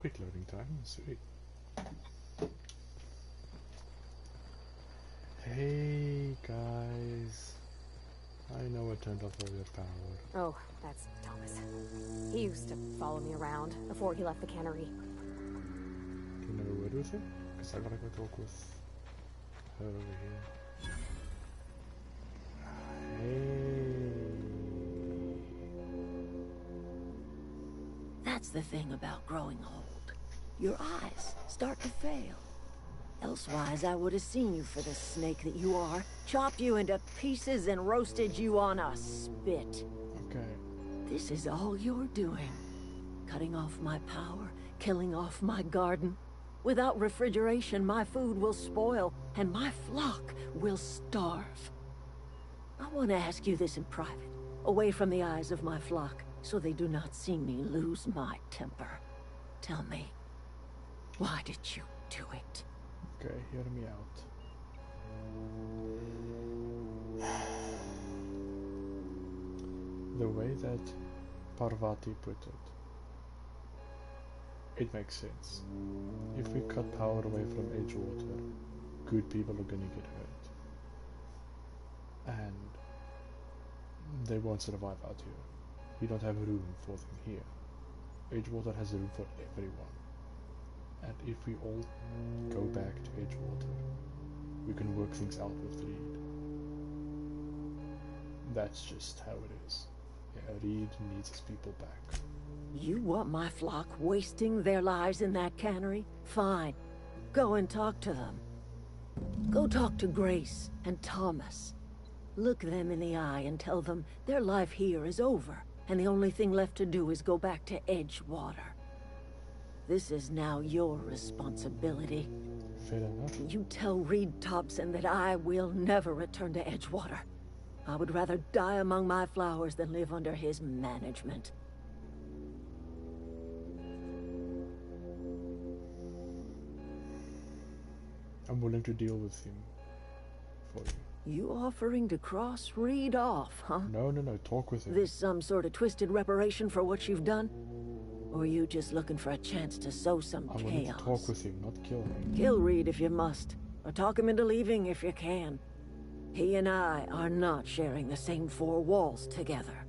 Quick loading time, sweet. Hey guys, I know I turned off all your power. Oh, that's Thomas. He used to follow me around before he left the cannery. Can you have a word with him? Because I gotta go talk with her over here. Hey. That's the thing about growing old. Your eyes start to fail. Elsewise, I would have seen you for the snake that you are, chopped you into pieces and roasted you on a spit. Okay. This is all you're doing. Cutting off my power, killing off my garden. Without refrigeration, my food will spoil, and my flock will starve. I want to ask you this in private, away from the eyes of my flock, so they do not see me lose my temper. Tell me, why did you do it? Okay, hear me out. The way that Parvati put it makes sense. If we cut power away from Edgewater, good people are gonna get hurt. And they won't survive out here. We don't have room for them here. Edgewater has room for everyone. And if we all go back to Edgewater, we can work things out with Reed. That's just how it is. Yeah, Reed needs his people back. You want my flock wasting their lives in that cannery? Fine. Go and talk to them. Go talk to Grace and Thomas. Look them in the eye and tell them their life here is over, and the only thing left to do is go back to Edgewater. This is now your responsibility. Fair enough. You tell Reed Thompson that I will never return to Edgewater. I would rather die among my flowers than live under his management. I'm willing to deal with him for you. You offering to cross Reed off, huh? No, talk with him. This some sort of twisted reparation for what you've done? Or are you just looking for a chance to sow some chaos? I'm willing to talk with him, not kill him. Kill Reed if you must, or talk him into leaving if you can. He and I are not sharing the same four walls together.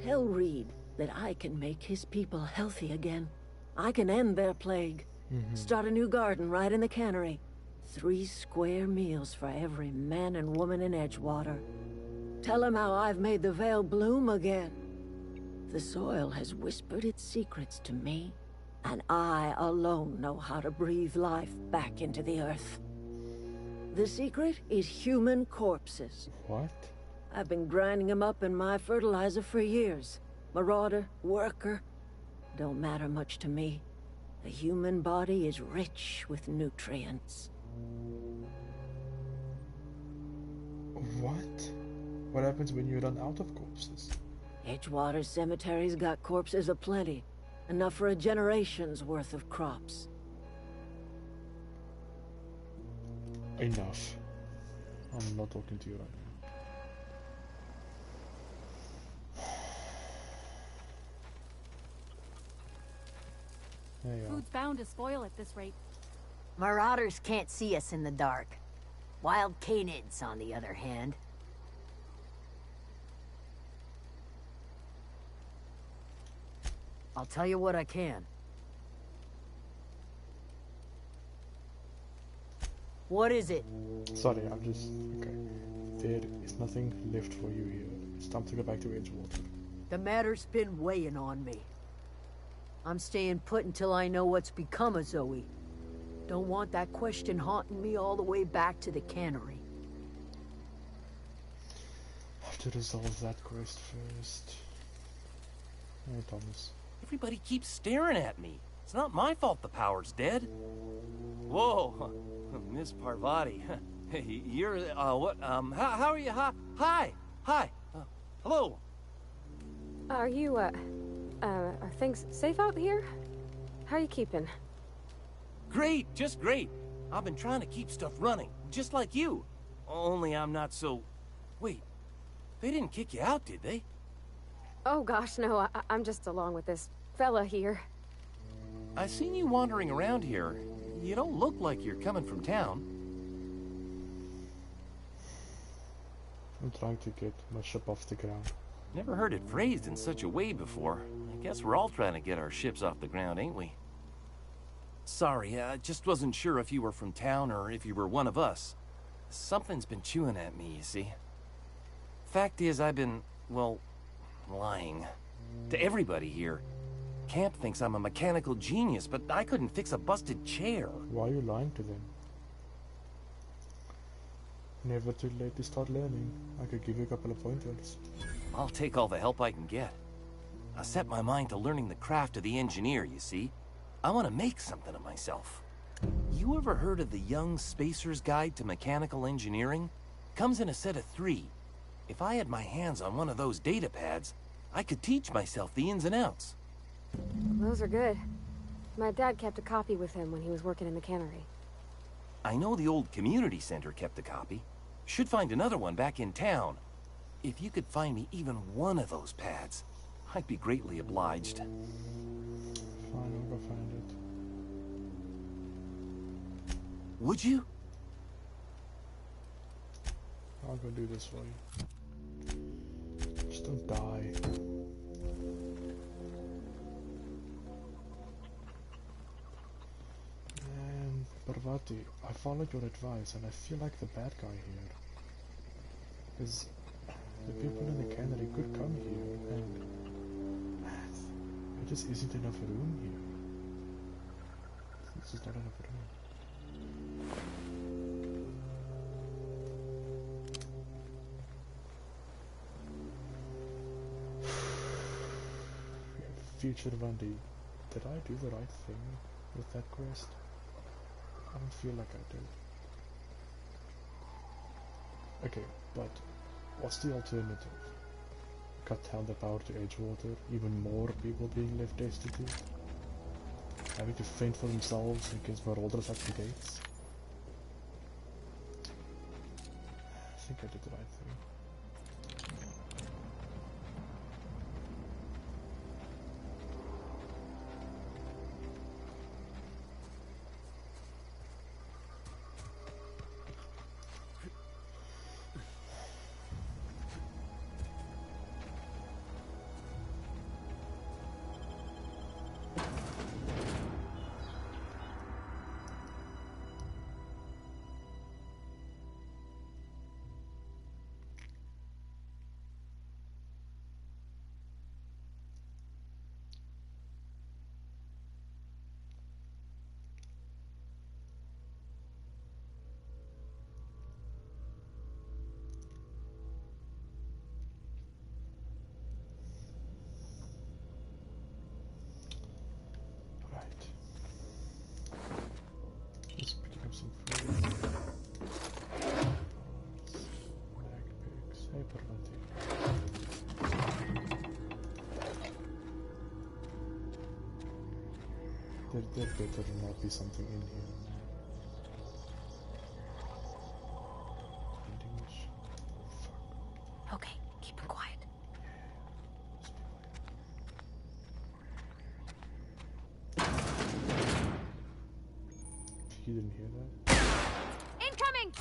Tell Reed that I can make his people healthy again. I can end their plague. Start a new garden right in the cannery. 3 square meals for every man and woman in Edgewater. Tell him how I've made the Vale bloom again. The soil has whispered its secrets to me, and I alone know how to breathe life back into the earth. The secret is human corpses. What? I've been grinding them up in my fertilizer for years. Marauder, worker, don't matter much to me. The human body is rich with nutrients. What? What happens when you run out of corpses? Edgewater's cemetery's got corpses aplenty. Enough for a generation's worth of crops. Enough. I'm not talking to you right now. There you are. Food's bound to spoil at this rate. Marauders can't see us in the dark. Wild canids, on the other hand. I'll tell you what I can. What is it? Sorry, I'm just... okay. There is nothing left for you here. It's time to go back to Edgewater. The matter's been weighing on me. I'm staying put until I know what's become of Zoe. Don't want that question haunting me all the way back to the cannery. I have to resolve that quest first. Hey, Thomas. Everybody keeps staring at me. It's not my fault the power's dead. Whoa, Miss Parvati. You're, what, how are you? Hi, hello. Are you, are things safe out here? How are you keeping? Great, just great. I've been trying to keep stuff running, just like you. Only I'm not so... Wait, they didn't kick you out, did they? Oh gosh, no, I'm just along with this fella here. I seen you wandering around here. You don't look like you're coming from town. I'm trying to get my ship off the ground. Never heard it phrased in such a way before. I guess we're all trying to get our ships off the ground, ain't we? Sorry, I just wasn't sure if you were from town or if you were one of us. Something's been chewing at me, you see. Fact is, I've been, well, lying. To everybody here. Camp thinks I'm a mechanical genius, but I couldn't fix a busted chair. Why are you lying to them? Never too late to start learning. I could give you a couple of pointers. I'll take all the help I can get. I set my mind to learning the craft of the engineer, you see. I want to make something of myself. You ever heard of the Young Spacer's Guide to Mechanical Engineering? Comes in a set of 3. If I had my hands on one of those data pads, I could teach myself the ins and outs. Those are good. My dad kept a copy with him when he was working in the cannery. I know the old community center kept a copy. Should find another one back in town. If you could find me even one of those pads, I'd be greatly obliged. Fine, I'll go find it. Would you? I'll go do this for you. Just don't die. And Parvati, I followed your advice and I feel like the bad guy here. Because the people in the cannery could come here and there just isn't enough room here. There's just not enough room. Future Vandy, did I do the right thing with that quest? I don't feel like I did. Okay, but what's the alternative? Cut down the power to Edgewater, even more people being left destitute? Having to fend for themselves against marauders at the gates? I think I did the right thing. There better not be something in here. Fuck. Okay, keep it quiet. You didn't hear that? Incoming!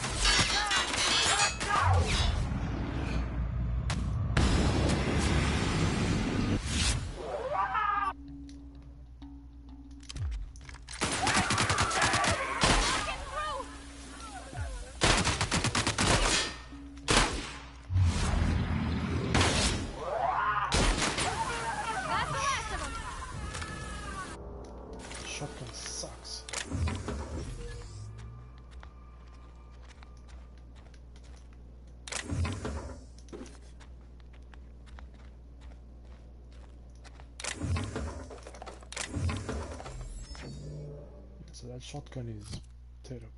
Shotgun sucks. So that shotgun is terrible.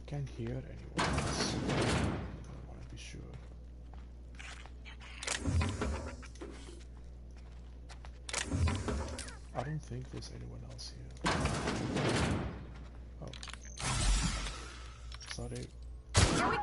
Can't hear anyone else. I want to be sure. I don't think there's anyone else here. Oh. Sorry. Here we go!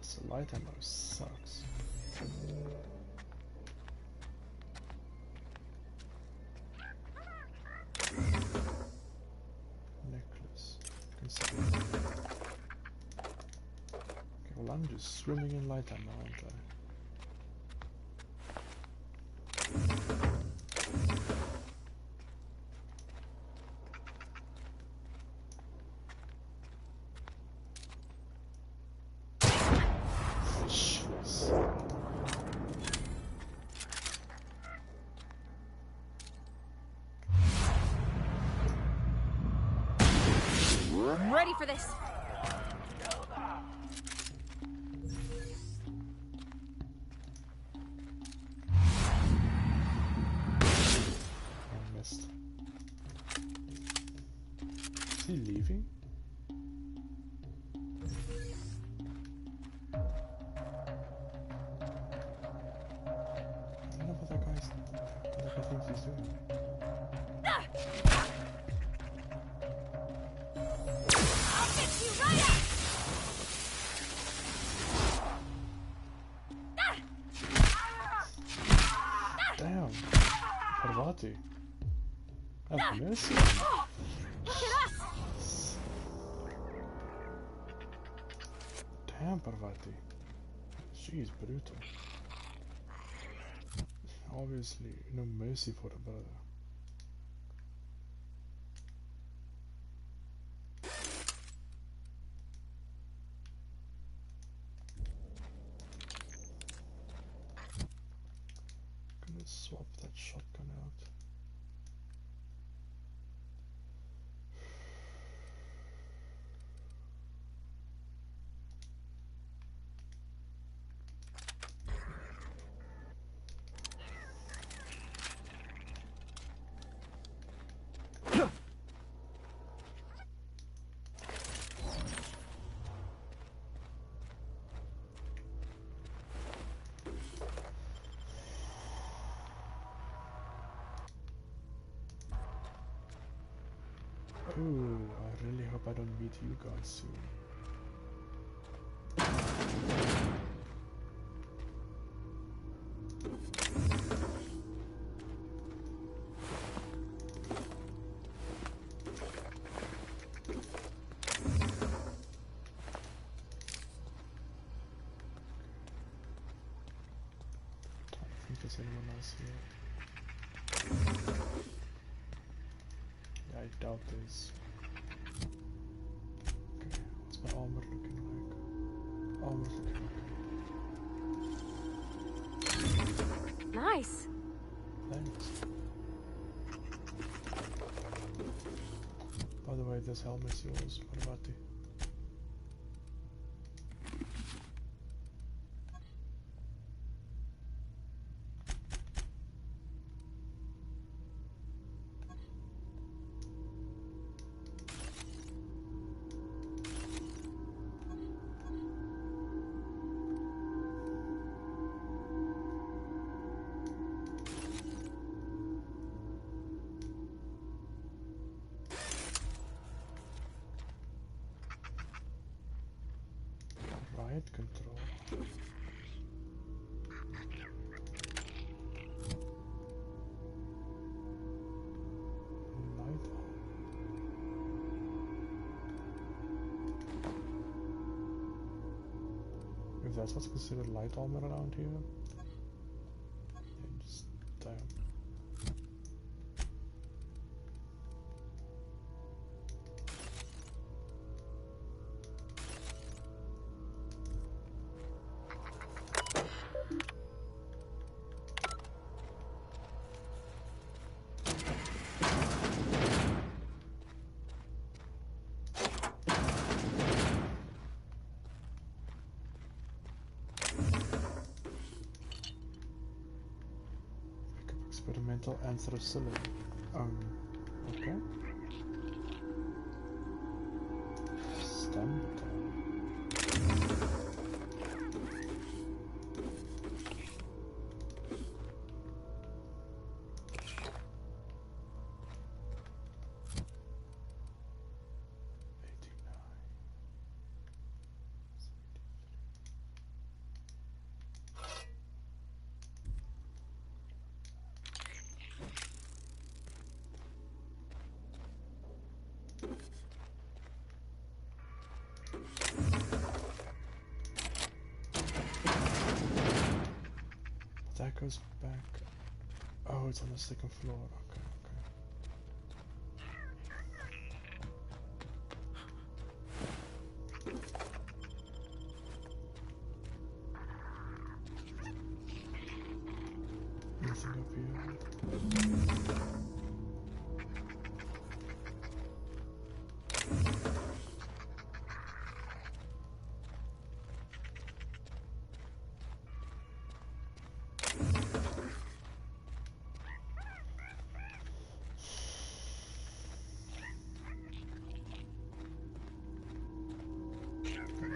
So light ammo sucks. Necklace. Consider. Okay, well I'm just swimming in light ammo, aren't I? I'm ready for this. I missed. Is he leaving? I don't know what that guy's... what I think he's doing. I'll fix you right up! Damn! Parvati. Have mercy. Look at us! Damn, Parvati. She's brutal. Obviously, no mercy for a brother. Gonna swap that shotgun out. Ooh, I really hope I don't meet you guys soon. I don't think there's anyone else here. I doubt this. Okay, what's my armor looking like? Armor's looking okay. Nice. Thanks. By the way, this helmet's yours, Parvati. Riot control. Light on. If that's what's considered light armor around here, then just damn. mental anthracism. Okay. Stem button. That goes back. Oh, it's on the second floor. Okay, okay. Nothing up here.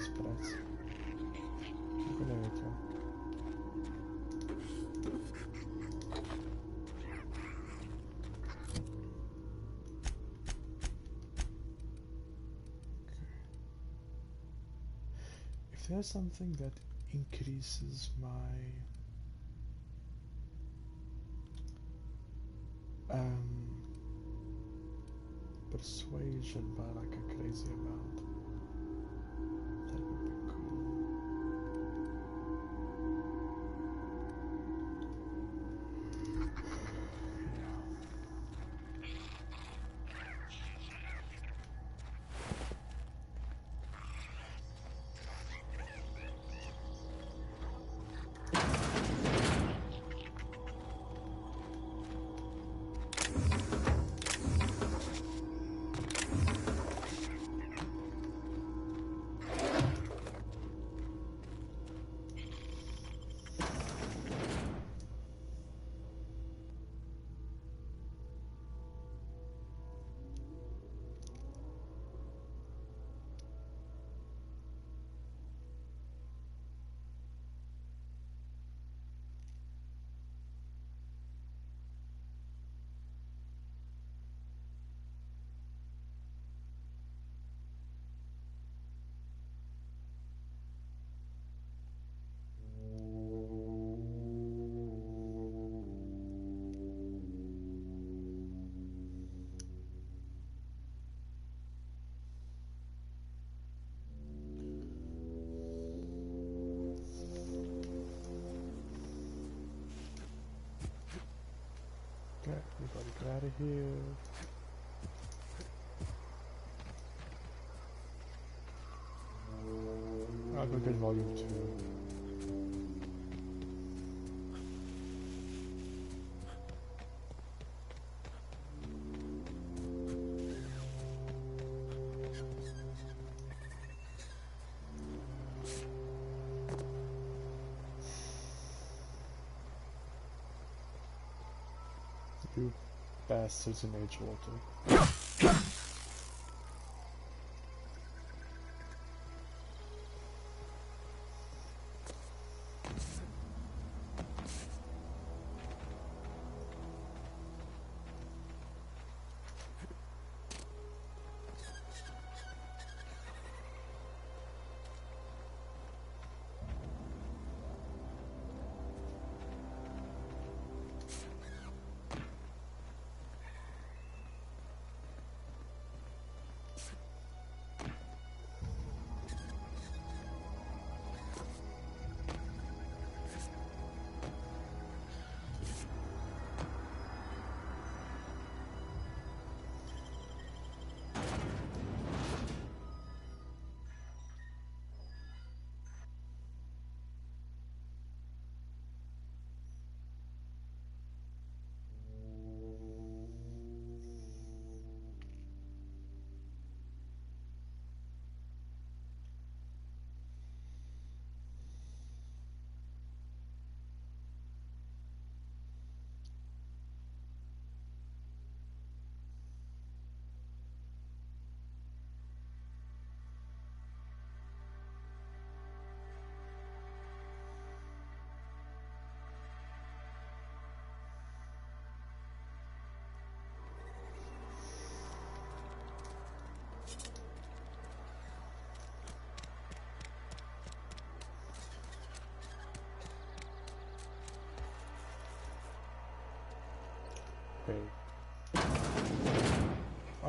Спрятаться. Куда это? If there's something that increases my persuasion by like a crazy amount, that would be cool. Okay, we gotta get out of here. I'll go get volume 2. You bastards in Edgewater.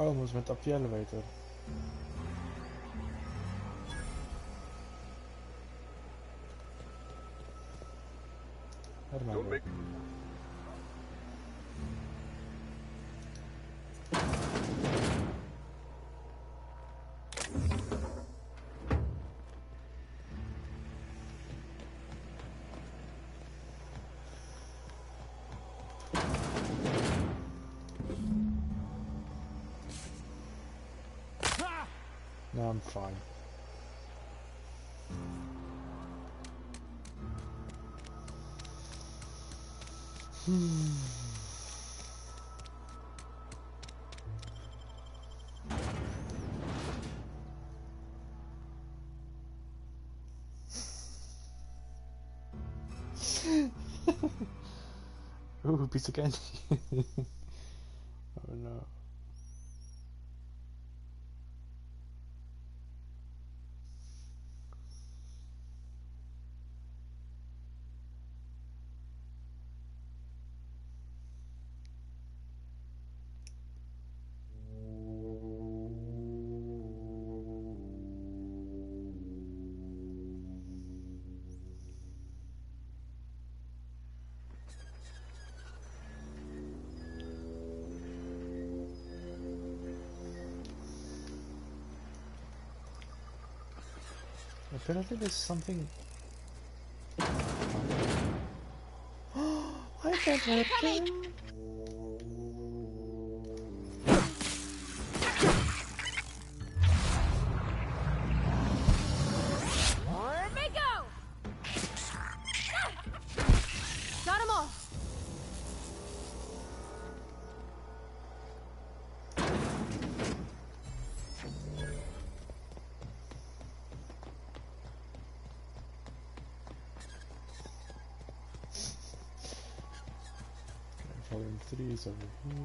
almost went up the elevator. Out of my way. No, I'm fine. Ooh, piece of candy. Oh no. Apparently there's something... I can't help him! Let me go! Got them all! Volume 3 is over here.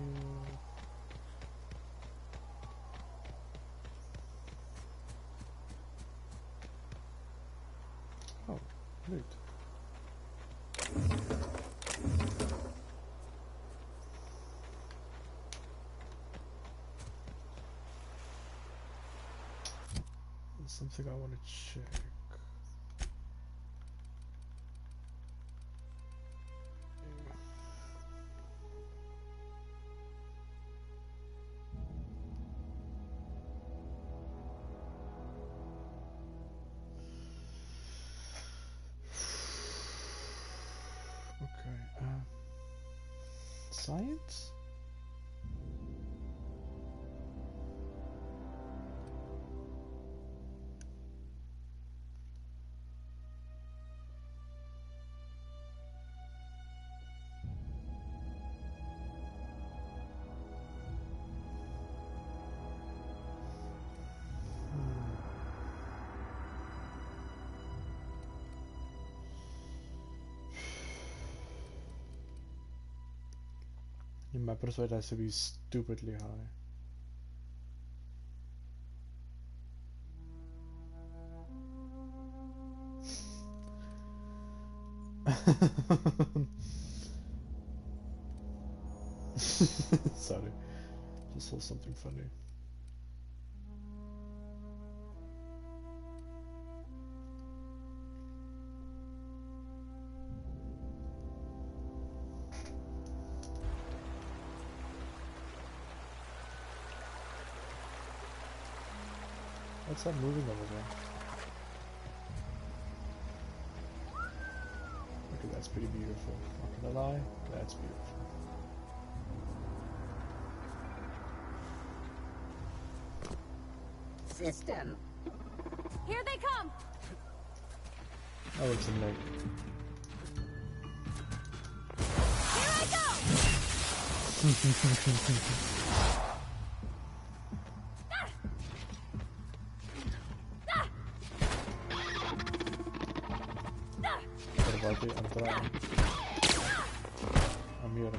Oh, great. There's something I want to check. Science? My persuade has to be stupidly high. Sorry, just saw something funny. What's that moving over there? Okay, that's pretty beautiful. Not gonna lie, that's beautiful. System. Here they come. Oh, it's a lake. Here I go. I'm trying. I'm here.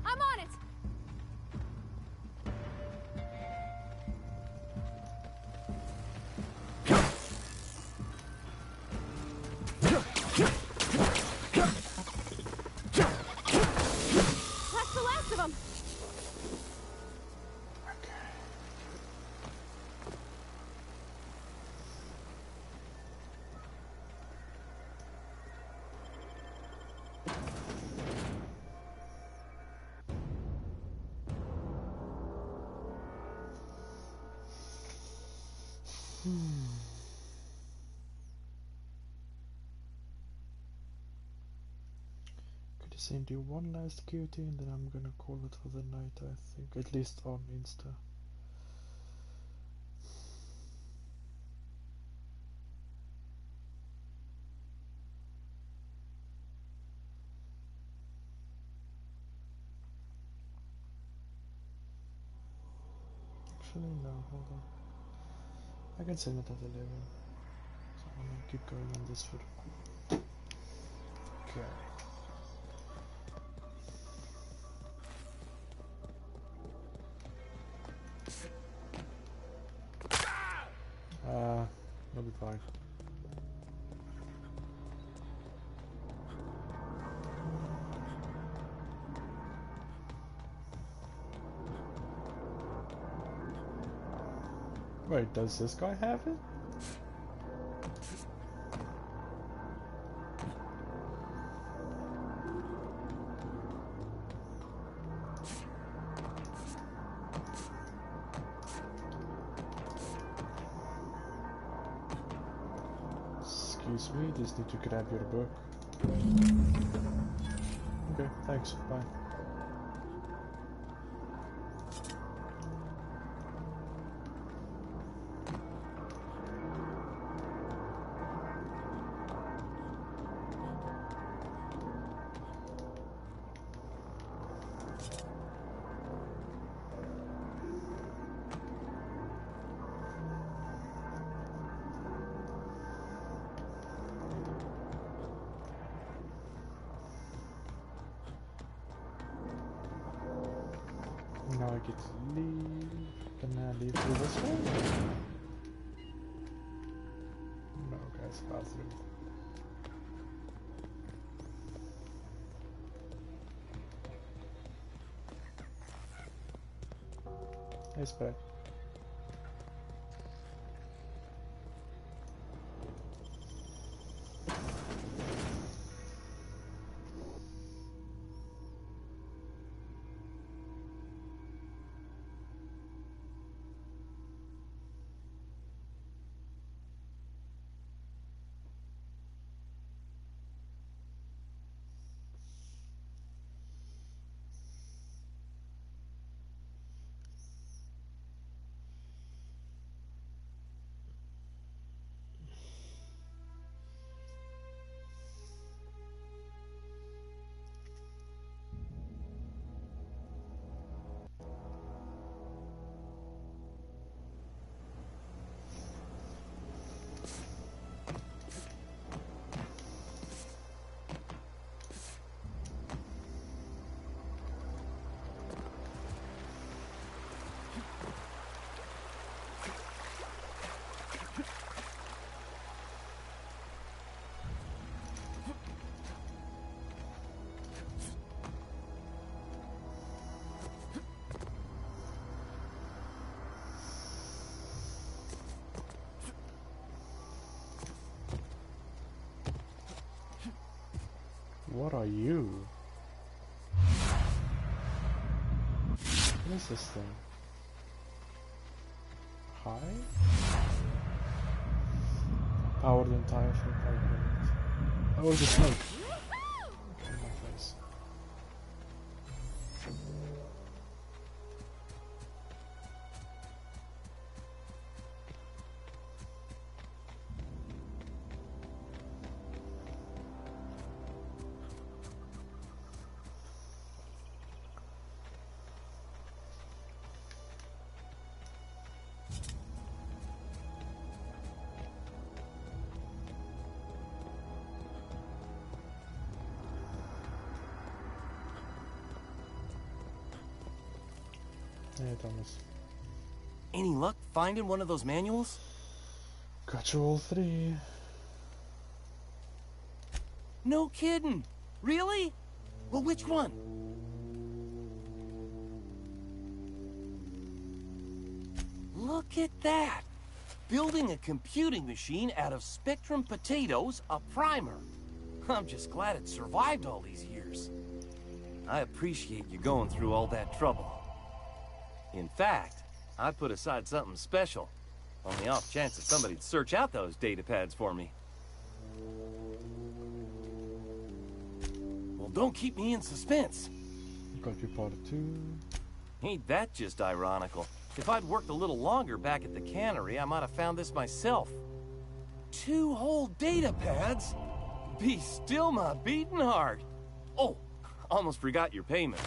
I'm on it. That's the last Could you send you one last cutie and then I'm gonna call it for the night, I think. At least on Insta. Actually, no, hold on. I can send it at 11. So I'm gonna keep going on this foot. Okay. It'll be fine. Wait, does this guy have it? Excuse me, just need to grab your book. Okay, thanks, bye. Now I get to leave. Can I leave through this way? No, guys, bathroom. Hey, Spec. What are you? What is this thing? Hi? Powered and tired for 5 minutes. Oh, it's a snake. Okay, in my face. Hey, Thomas. Any luck finding one of those manuals? Got you all 3. No kidding. Really? Well, which one? Look at that. Building a computing machine out of Spectrum potatoes, a primer. I'm just glad it survived all these years. I appreciate you going through all that trouble. In fact, I put aside something special. On the off chance that somebody'd search out those data pads for me. Well, don't keep me in suspense. Got your part 2. Ain't that just ironical? If I'd worked a little longer back at the cannery, I might have found this myself. 2 whole data pads? Be still my beating heart. Oh, almost forgot your payment.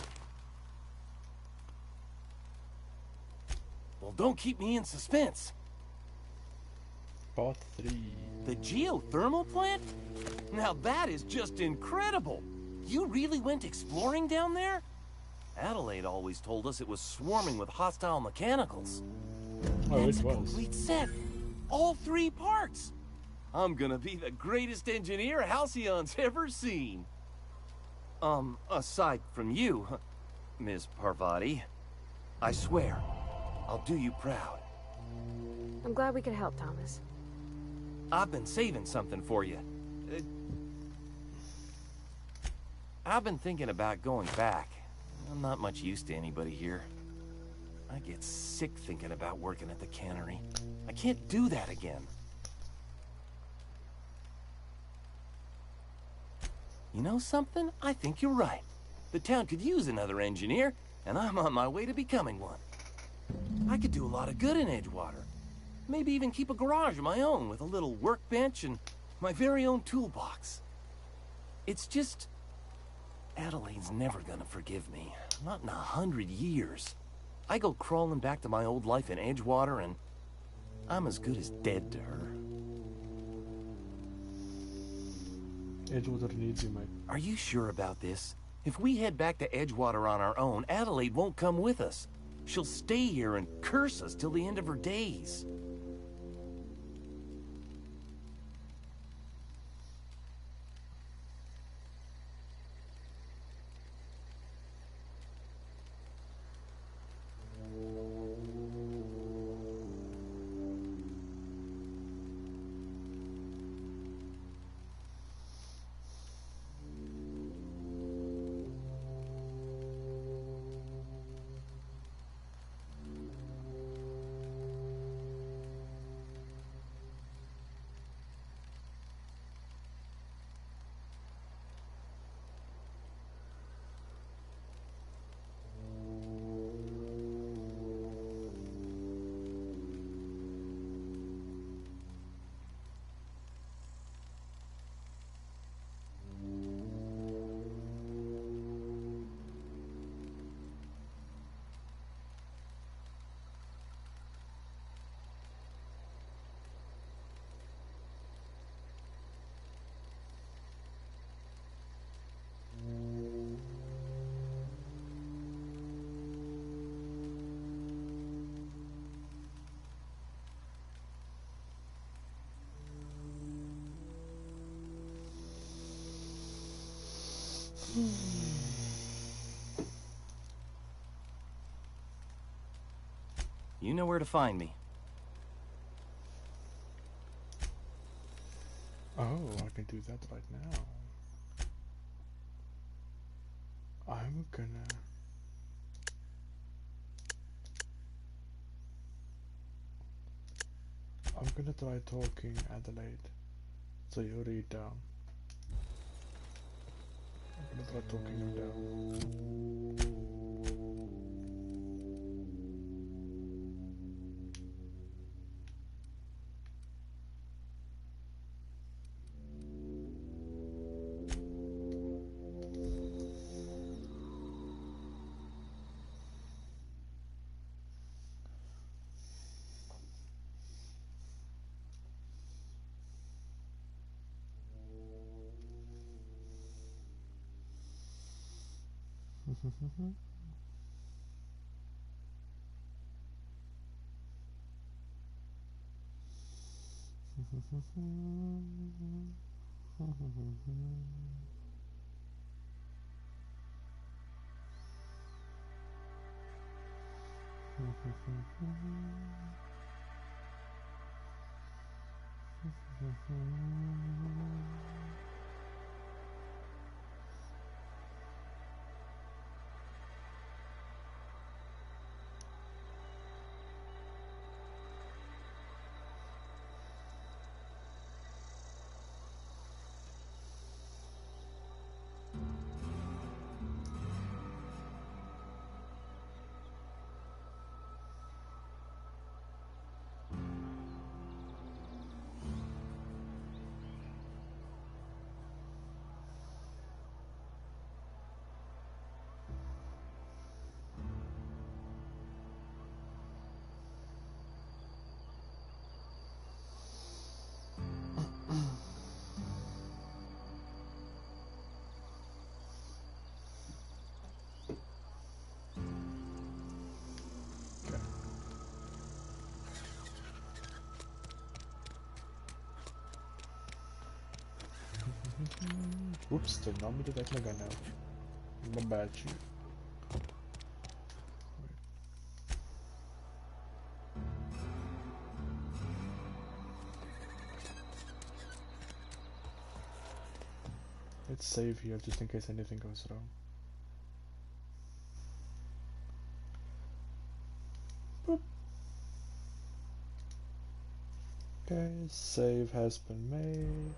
Well, don't keep me in suspense. Part 3. The geothermal plant? Now that is just incredible. You really went exploring down there? Adelaide always told us it was swarming with hostile mechanicals. Oh, That's it a was. complete set. All 3 parts. I'm gonna be the greatest engineer Halcyon's ever seen. Aside from you, Ms. Parvati, I swear, I'll do you proud. I'm glad we could help, Thomas. I've been saving something for you. I've been thinking about going back. I'm not much use to anybody here. I get sick thinking about working at the cannery. I can't do that again. You know something? I think you're right. The town could use another engineer, and I'm on my way to becoming one. I could do a lot of good in Edgewater. Maybe even keep a garage of my own with a little workbench and my very own toolbox. It's just... Adelaide's never gonna forgive me. Not in 100 years. I go crawling back to my old life in Edgewater and I'm as good as dead to her. Edgewater needs you, mate. Are you sure about this? If we head back to Edgewater on our own, Adelaide won't come with us. She'll stay here and curse us till the end of her days. You know where to find me. Oh, I can do that right now. I'm gonna try talking Adelaide. So you read down. I'm gonna try talking him down. Whoops, did not mean to take my gun out. My bad, you. Let's save here just in case anything goes wrong. Boop. Okay, save has been made.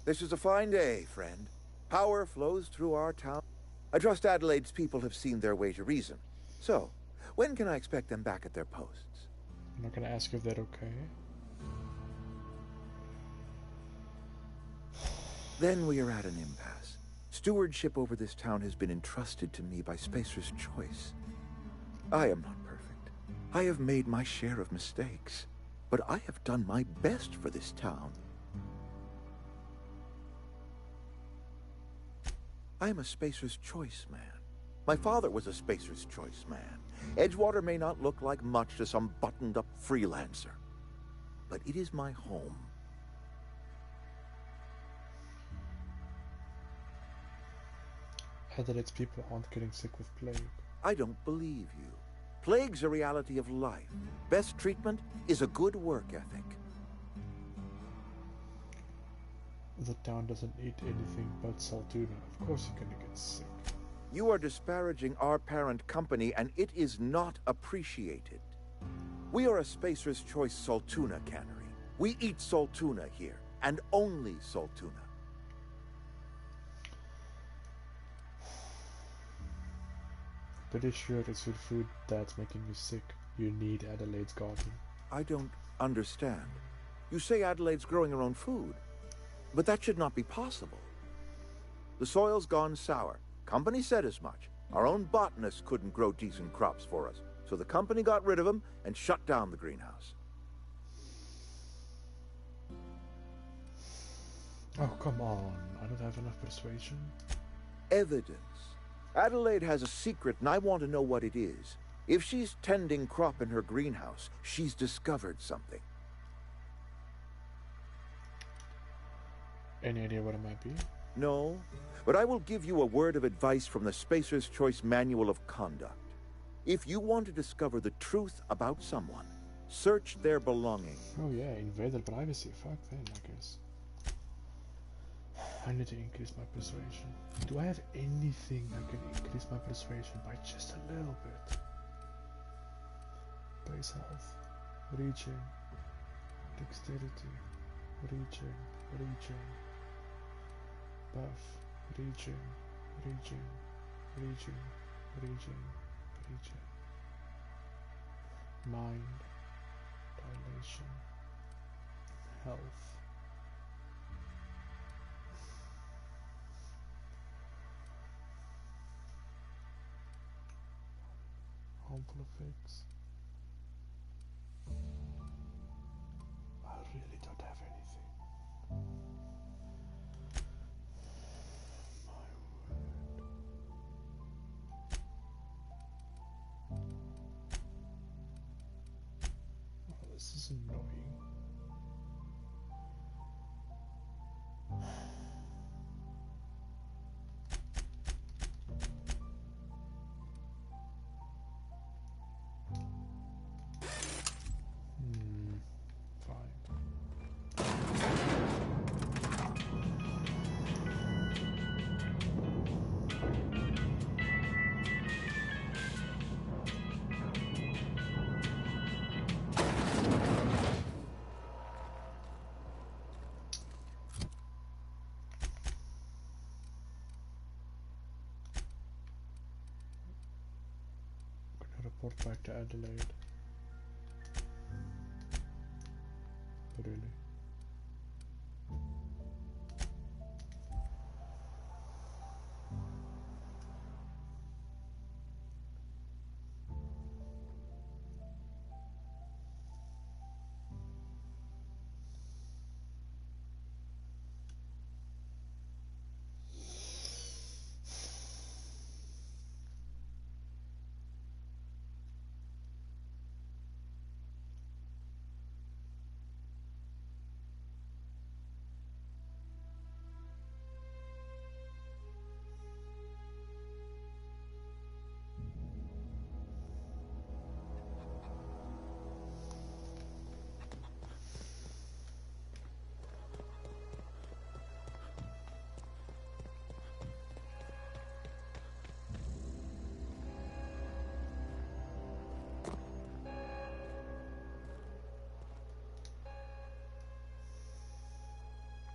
This is a fine day, friend. Power flows through our town. I trust Adelaide's people have seen their way to reason. So, when can I expect them back at their posts? I'm not gonna ask if they're okay. Then we are at an impasse. Stewardship over this town has been entrusted to me by Spacer's Choice. I am not perfect. I have made my share of mistakes. But I have done my best for this town. I am a Spacer's Choice man. My father was a Spacer's Choice man. Edgewater may not look like much to some buttoned-up freelancer, but it is my home. Adelaide's people aren't getting sick with plague. I don't believe you. Plague's a reality of life. Best treatment is a good work ethic. The town doesn't eat anything but salt tuna. Of course you're gonna get sick. You are disparaging our parent company, and it is not appreciated. We are a Spacer's Choice Saltuna cannery. We eat saltuna here, and only saltuna. Pretty sure it's your food that's making you sick. You need Adelaide's garden. I don't understand. You say Adelaide's growing her own food, but that should not be possible. The soil's gone sour. Company said as much. Our own botanist couldn't grow decent crops for us, so the company got rid of him and shut down the greenhouse. Oh, come on. I don't have enough persuasion. Evidence. Adelaide has a secret, and I want to know what it is. If she's tending crop in her greenhouse, she's discovered something. Any idea what it might be? No, but I will give you a word of advice from the Spacer's Choice Manual of Conduct. If you want to discover the truth about someone, search their belongings. Oh yeah, invaded privacy. Fuck then, I guess. I need to increase my persuasion. Do I have anything that can increase my persuasion by just a little bit? Base health, reaching, dexterity, reaching, buff, reaching, mind, dilation, health. Harmful effects. I really don't have anything. My word. Oh, this is annoying. Report back to Adelaide. Really?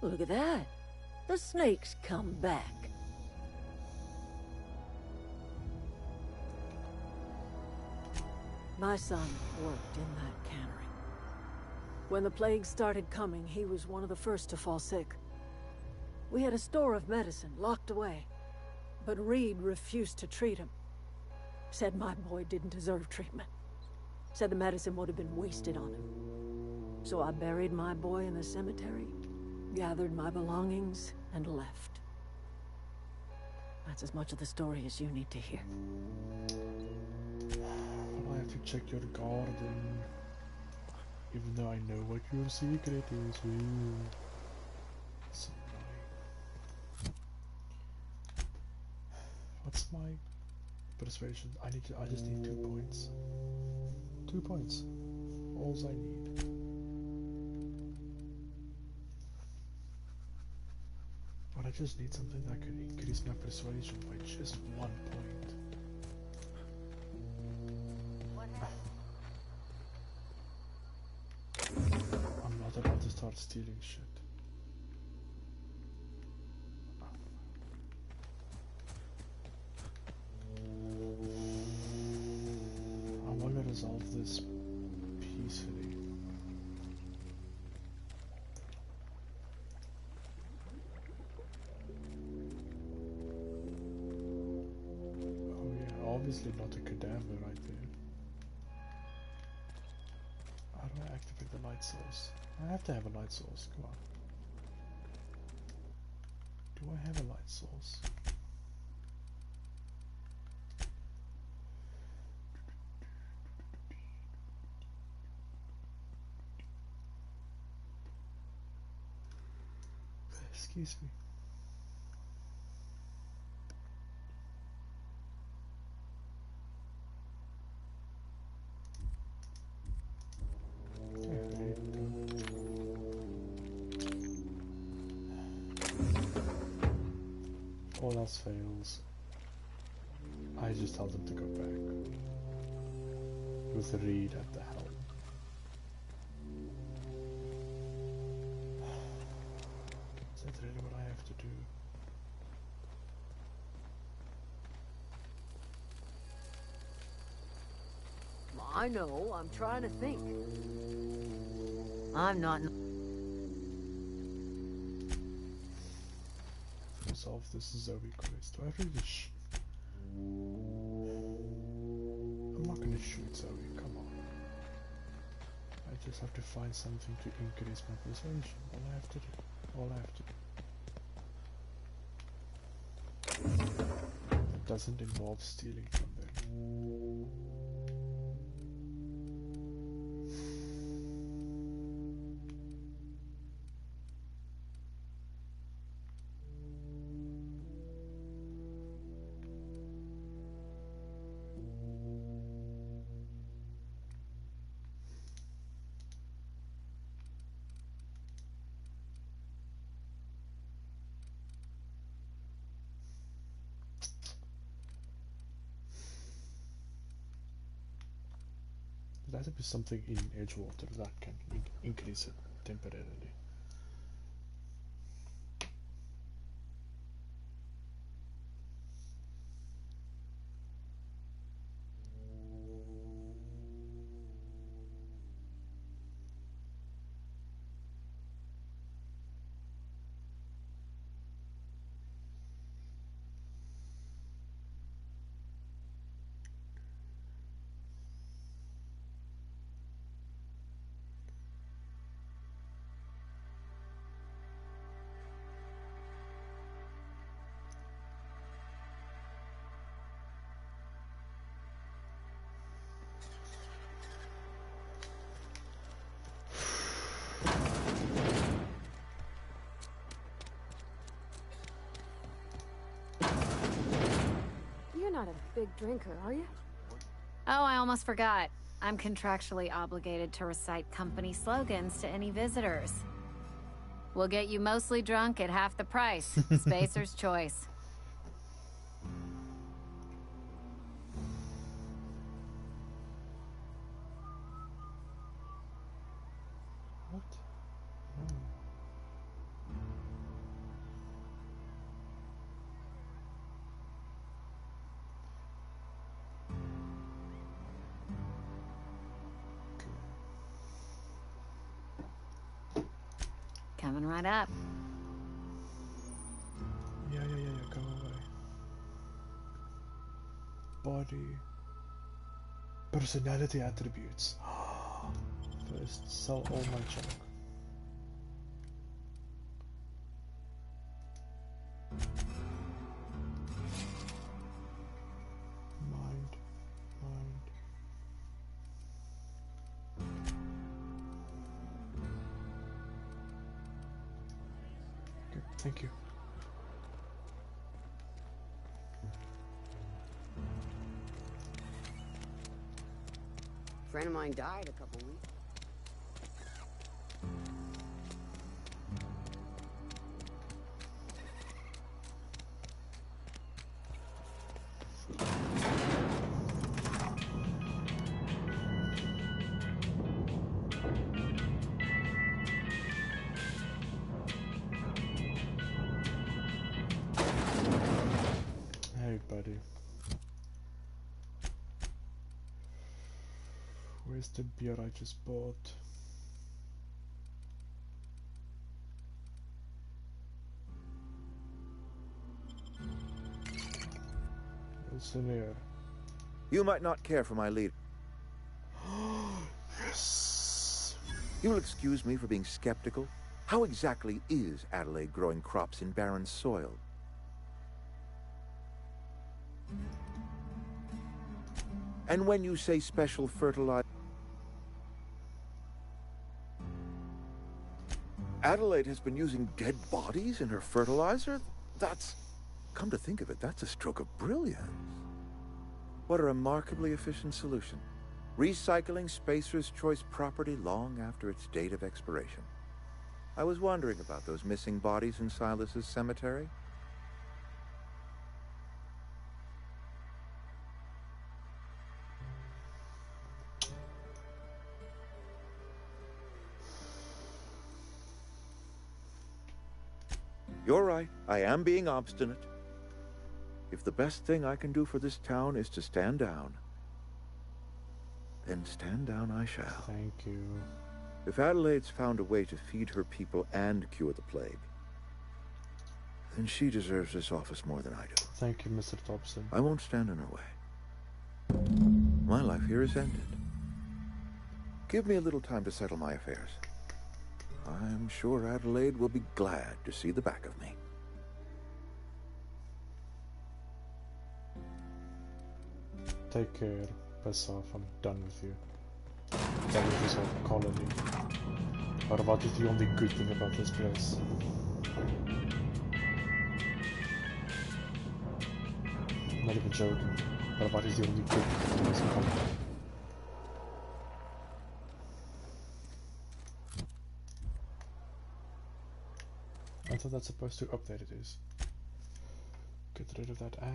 Look at that. The snake's come back. My son worked in that cannery. When the plague started coming, he was one of the first to fall sick. We had a store of medicine locked away, but Reed refused to treat him. Said my boy didn't deserve treatment. Said the medicine would have been wasted on him. So I buried my boy in the cemetery, gathered my belongings, and left. That's as much of the story as you need to hear. I have to check your garden. Even though I know what your secret is. So annoying. What's my persuasion? I just need 2 points. 2 points. All I need. But I just need something that could increase my persuasion by just 1 point. I'm not about to start stealing shit. I want to resolve this peacefully. Oh yeah, obviously not a cadaver right there. How do I activate the light source? I have to have a light source, come on. Do I have a light source? Excuse me. All else fails. I just tell them to go back. With Reed at the helm. Is that really what I have to do? I know, I'm trying to think. I'm not... Resolve this Zoe quest. Do I really I'm not gonna shoot Zoe, come on. I just have to find something to increase my persuasion. All I have to do. All I have to do. It doesn't involve stealing from them. There has to be something in Edgewater that can increase it temporarily. You're not a big drinker, are you? Oh, I almost forgot. I'm contractually obligated to recite company slogans to any visitors. We'll get you mostly drunk at half the price. Spacer's choice. What? No. Coming right up. Yeah, go away. Body. Personality attributes. First, sell all my junk. Mind. Okay, thank you. A friend of mine died a couple weeks. Hey, buddy. Where's the beer I just bought? It's in here. You might not care for my leader. Yes! You'll excuse me for being skeptical. How exactly is Adelaide growing crops in barren soil? And when you say special fertilizer... Adelaide has been using dead bodies in her fertilizer? That's... Come to think of it, that's a stroke of brilliance. What a remarkably efficient solution. Recycling Spacer's Choice property long after its date of expiration. I was wondering about those missing bodies in Silas's cemetery. You're right, I am being obstinate. If the best thing I can do for this town is to stand down, then stand down I shall. Thank you. If Adelaide's found a way to feed her people and cure the plague, then she deserves this office more than I do. Thank you, Mr. Thompson. I won't stand in her way. My life here is ended. Give me a little time to settle my affairs. I'm sure Adelaide will be glad to see the back of me. Take care. Piss off. I'm done with you. Done with this whole colony. But what is the only good thing about this place? Not even joking. But what is the only good thing about this colony? I thought that's supposed to update it is. Get rid of that ad.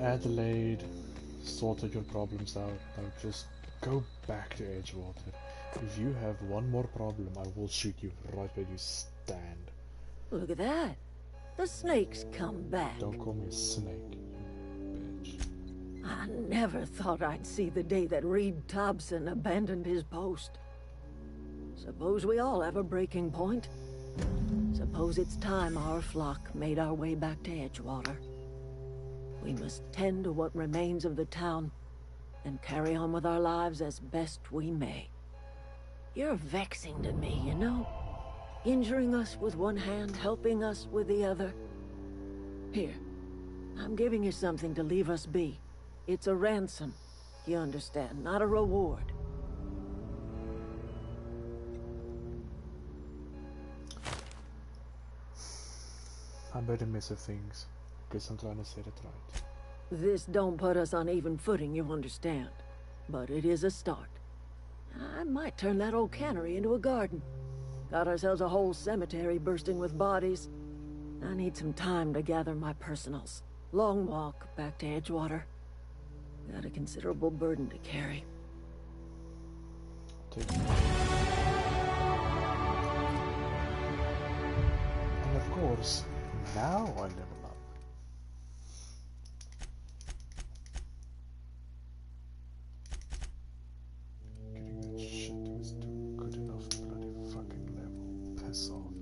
Adelaide, sorted your problems out. Now just go back to Edgewater. If you have one more problem, I will shoot you right where you stand. Look at that. The snake's come back. Don't call me a snake, you bitch. I never thought I'd see the day that Reed Thompson abandoned his post. Suppose we all have a breaking point. Suppose it's time our flock made our way back to Edgewater. We must tend to what remains of the town and carry on with our lives as best we may. You're vexing to me, you know? Injuring us with one hand, helping us with the other. Here, I'm giving you something to leave us be. It's a ransom, you understand, not a reward. I made a mess of things. Guess I'm trying to set it right. This don't put us on even footing, you understand. But it is a start. I might turn that old cannery into a garden. Got ourselves a whole cemetery bursting with bodies. I need some time to gather my personals. Long walk back to Edgewater. Got a considerable burden to carry. Take it. And of course, now I level up. Getting that shit was good enough bloody fucking level. Piss off.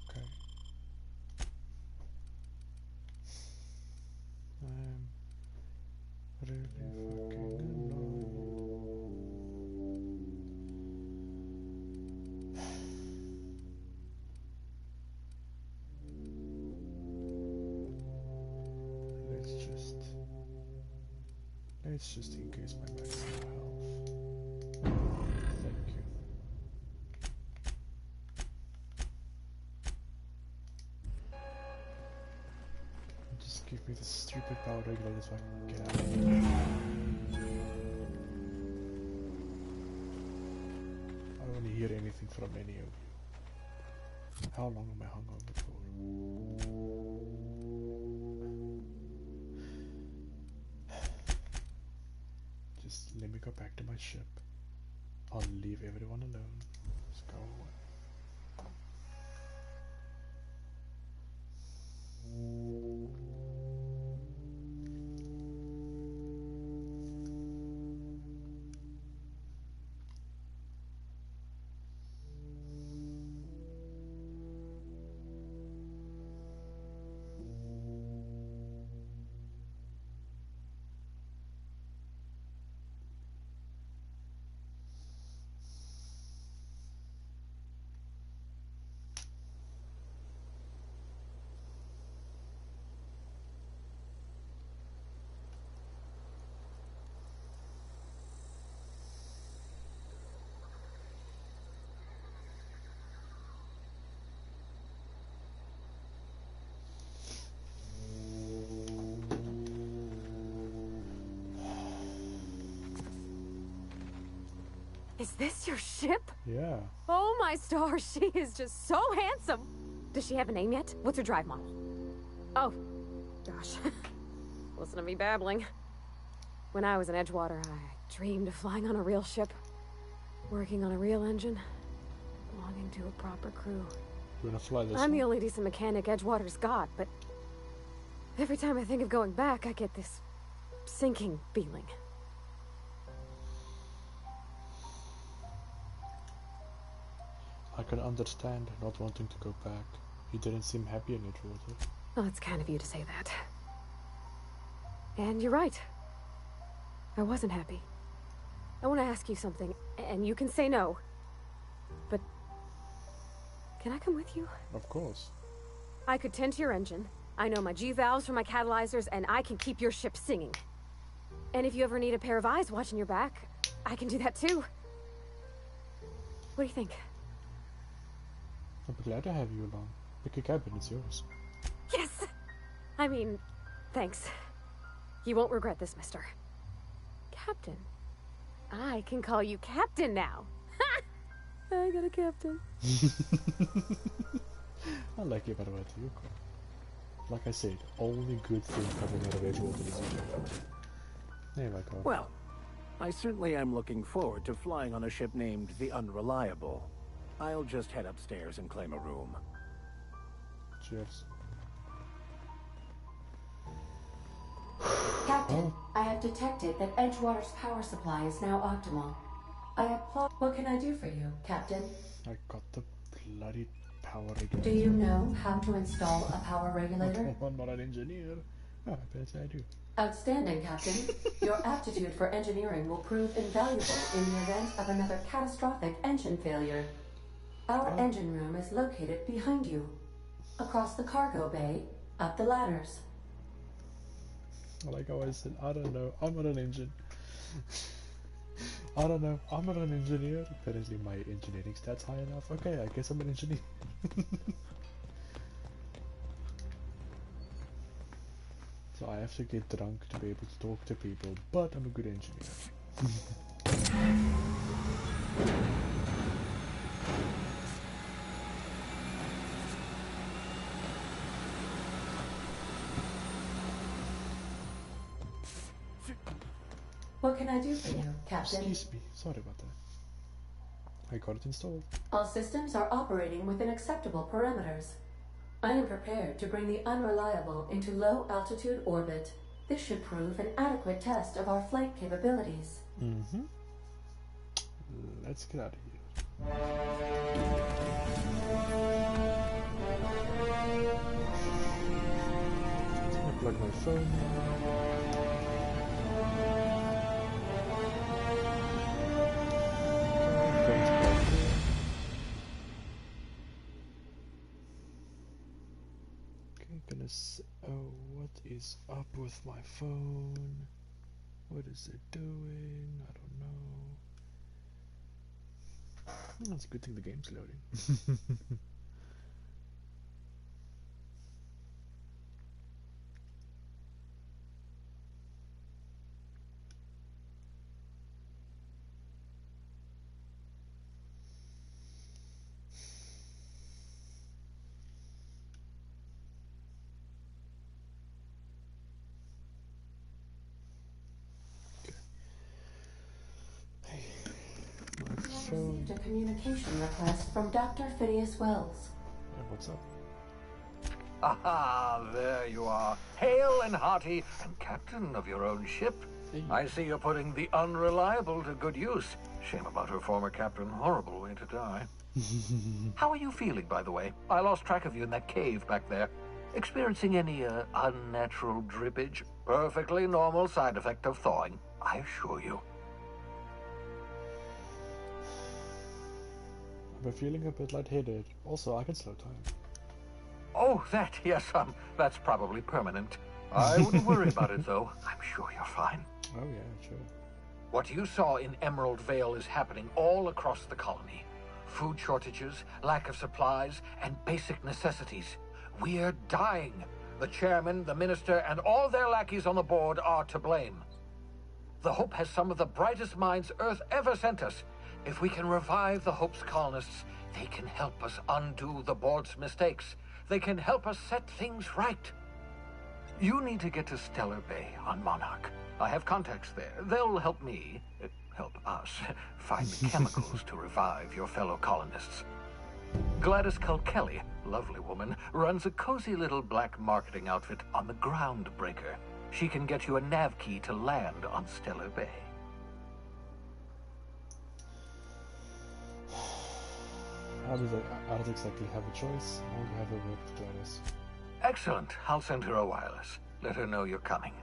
Okay. I'm really fucking annoyed. Let's just increase my maximum health. Thank you. Just give me the stupid power regulator so I can get out of here. I don't want to hear anything from any of you. How long am I hungover for? Just let me go back to my ship. I'll leave everyone alone. Just go away. Is this your ship? Yeah. Oh my stars, she is just so handsome. Does she have a name yet? What's her drive model? Oh, gosh. Listen to me babbling. When I was in Edgewater, I dreamed of flying on a real ship, working on a real engine, belonging to a proper crew. You wanna fly this I'm the one? only decent mechanic Edgewater's got, but every time I think of going back, I get this sinking feeling. I can understand not wanting to go back. He didn't seem happy in Edgewater. Well, it's kind of you to say that. And you're right. I wasn't happy. I want to ask you something, and you can say no. But can I come with you? Of course. I could tend to your engine. I know my G-valves for my catalyzers, and I can keep your ship singing. And if you ever need a pair of eyes watching your back, I can do that too. What do you think? I'll be glad to have you along. Pick a cabin, it's yours. Yes! I mean, thanks. You won't regret this, mister. Captain. I can call you Captain now. Ha! I got a captain. I like it, by the way, too. Like I said, only good thing coming out of Edgewater is you. There we go. Well, I certainly am looking forward to flying on a ship named the Unreliable. I'll just head upstairs and claim a room. Cheers. Captain, I have detected that Edgewater's power supply is now optimal. I applaud. What can I do for you, Captain? I got the bloody power regulator. Do you know how to install a power regulator? I'm not an engineer. Oh, I bet I do. Outstanding, Captain. Your aptitude for engineering will prove invaluable in the event of another catastrophic engine failure. Our engine room is located behind you. Across the cargo bay, Up the ladders. Like how I said, I don't know, I'm not an engine. I don't know, I'm not an engineer. Apparently my engineering stats high enough. Okay, I guess I'm an engineer. So I have to get drunk to be able to talk to people, but I'm a good engineer. What can I do for you, Captain? Excuse me, sorry about that. I got it installed. All systems are operating within acceptable parameters. I am prepared to bring the Unreliable into low-altitude orbit. This should prove an adequate test of our flight capabilities. Mm-hmm. Let's get out of here. I'm gonna plug my phone. Oh, what is up with my phone? What is it doing? I don't know. That's a good thing the game's loading. Received a communication request from Dr. Phineas Wells. What's up? Aha, there you are. Hale and hearty, and captain of your own ship. Hey. I see you're putting the Unreliable to good use. Shame about her former captain. Horrible way to die. How are you feeling, by the way? I lost track of you in that cave back there. Experiencing any unnatural drippage? Perfectly normal side effect of thawing, I assure you. I'm feeling a bit lightheaded. Also, I can slow time. Oh, that, yes, that's probably permanent. I wouldn't worry about it, though. I'm sure you're fine. Oh, yeah, sure. What you saw in Emerald Vale is happening all across the colony. Food shortages, lack of supplies, and basic necessities. We're dying. The chairman, the minister, and all their lackeys on the board are to blame. The Hope has some of the brightest minds Earth ever sent us. If we can revive the Hope's colonists, they can help us undo the board's mistakes. They can help us set things right. You need to get to Stellar Bay on Monarch. I have contacts there. They'll help me, help us, find the chemicals to revive your fellow colonists. Gladys Culkelly, lovely woman, runs a cozy little black marketing outfit on the Groundbreaker. She can get you a nav key to land on Stellar Bay. I don't exactly have a choice. I'll have a word with Gladys. Excellent. I'll send her a wireless. Let her know you're coming.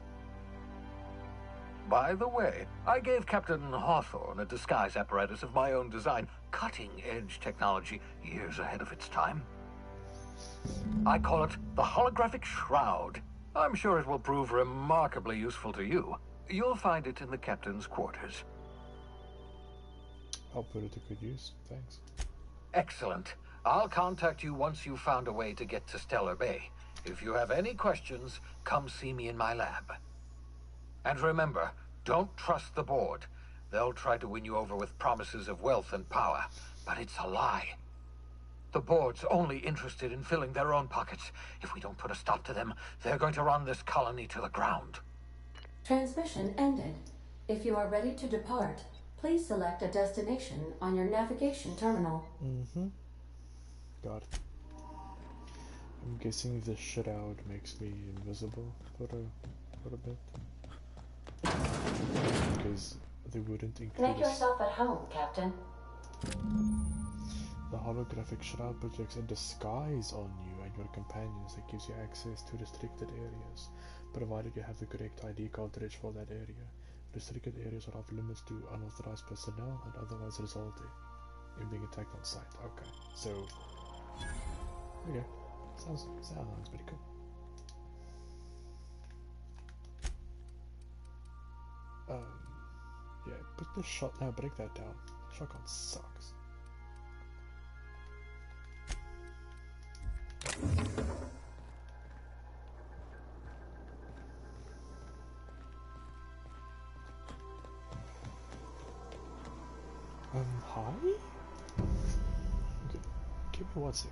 By the way, I gave Captain Hawthorne a disguise apparatus of my own design. Cutting-edge technology, years ahead of its time. I call it the Holographic Shroud. I'm sure it will prove remarkably useful to you. You'll find it in the captain's quarters. I'll put it to good use. Thanks. Excellent. I'll contact you once you've found a way to get to Stellar Bay. If you have any questions, come see me in my lab. And remember, don't trust the board. They'll try to win you over with promises of wealth and power, but it's a lie. The board's only interested in filling their own pockets. If we don't put a stop to them, they're going to run this colony to the ground. Transmission ended. If you are ready to depart, please select a destination on your navigation terminal. Mm-hmm. Got it. I'm guessing the shroud makes me invisible for a bit. Because they wouldn't include Make yourself at home, Captain. The holographic shroud projects a disguise on you and your companions that gives you access to restricted areas, provided you have the correct ID cartridge for that area. Restricted areas are off limits to unauthorized personnel and otherwise result in being attacked on sight. Okay, so okay, sounds pretty cool. put the shot. Break that down. Shotgun sucks. Hi? Okay, give me 1 sec.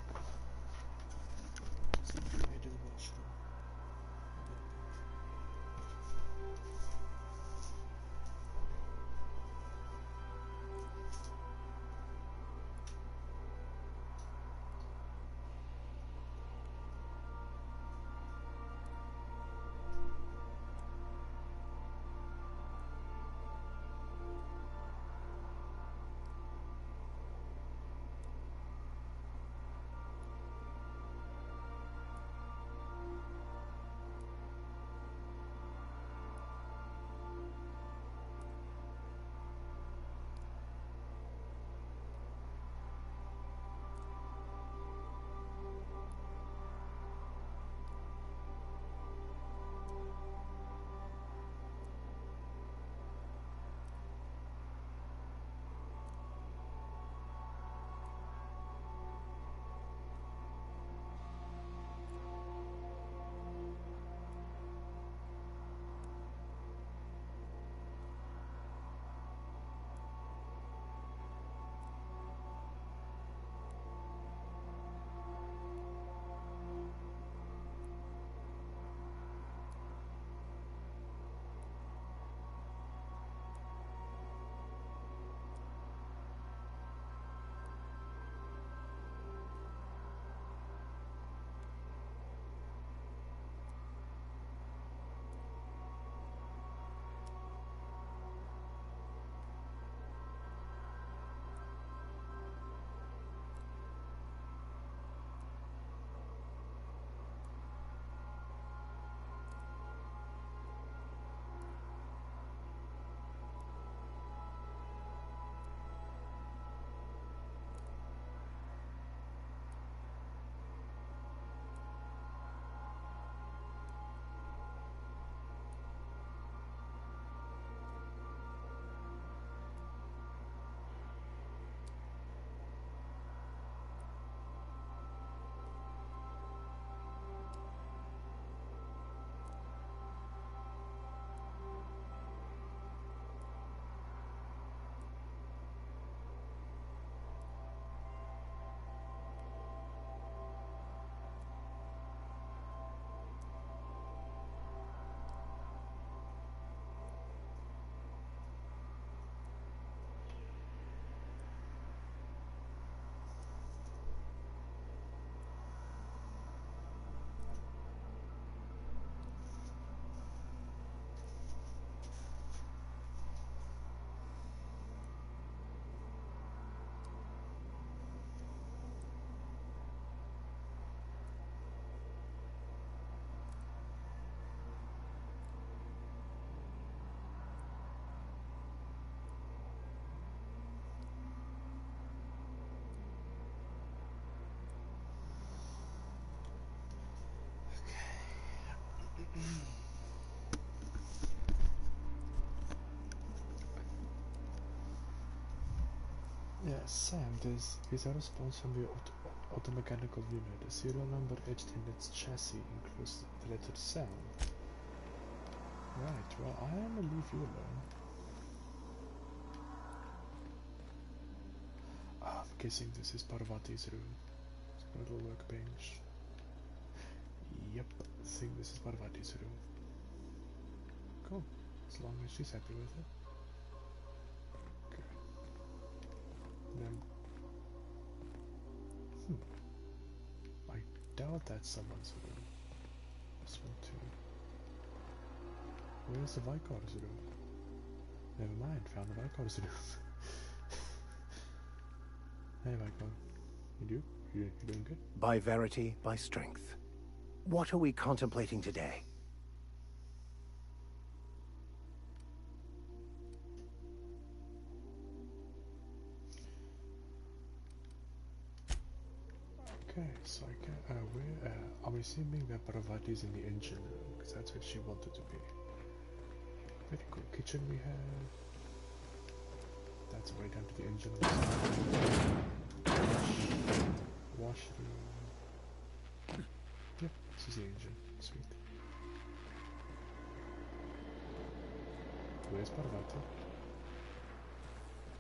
Yeah, Sam, is a response from the automechanical unit. The serial number etched in its chassis includes the letter Sam. Right, well, I am gonna leave you alone. I'm guessing this is Parvati's room. It's a little workbench. Yep, I think this is Parvati's room. Cool, as long as she's happy with it. Okay. Then... I doubt that's someone's room. This one too. Where's the Vicar's room? Never mind, found the Vicar's room. Hey Vicar, you doing good? By verity, by strength. What are we contemplating today? Okay, so I can, I'm assuming that Parvati's in the engine room, because that's where she wanted to be. Very cool kitchen we have. That's way down to the engine. Wash the... Yep, this is the engine. Sweet. Where's Parvati?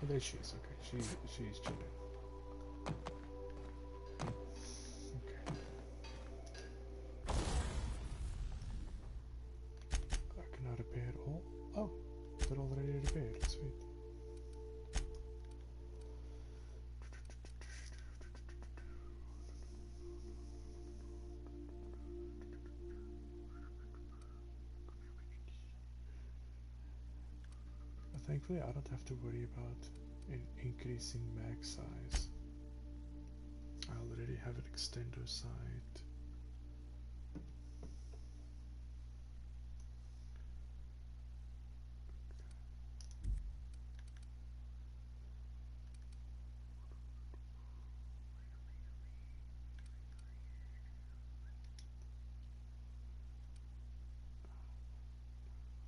Oh, there she is. Okay, she's chilling. Okay. I cannot repair all. Oh, they're already repaired. Sweet. Thankfully, I don't have to worry about an increasing mag size. I already have an extender sight.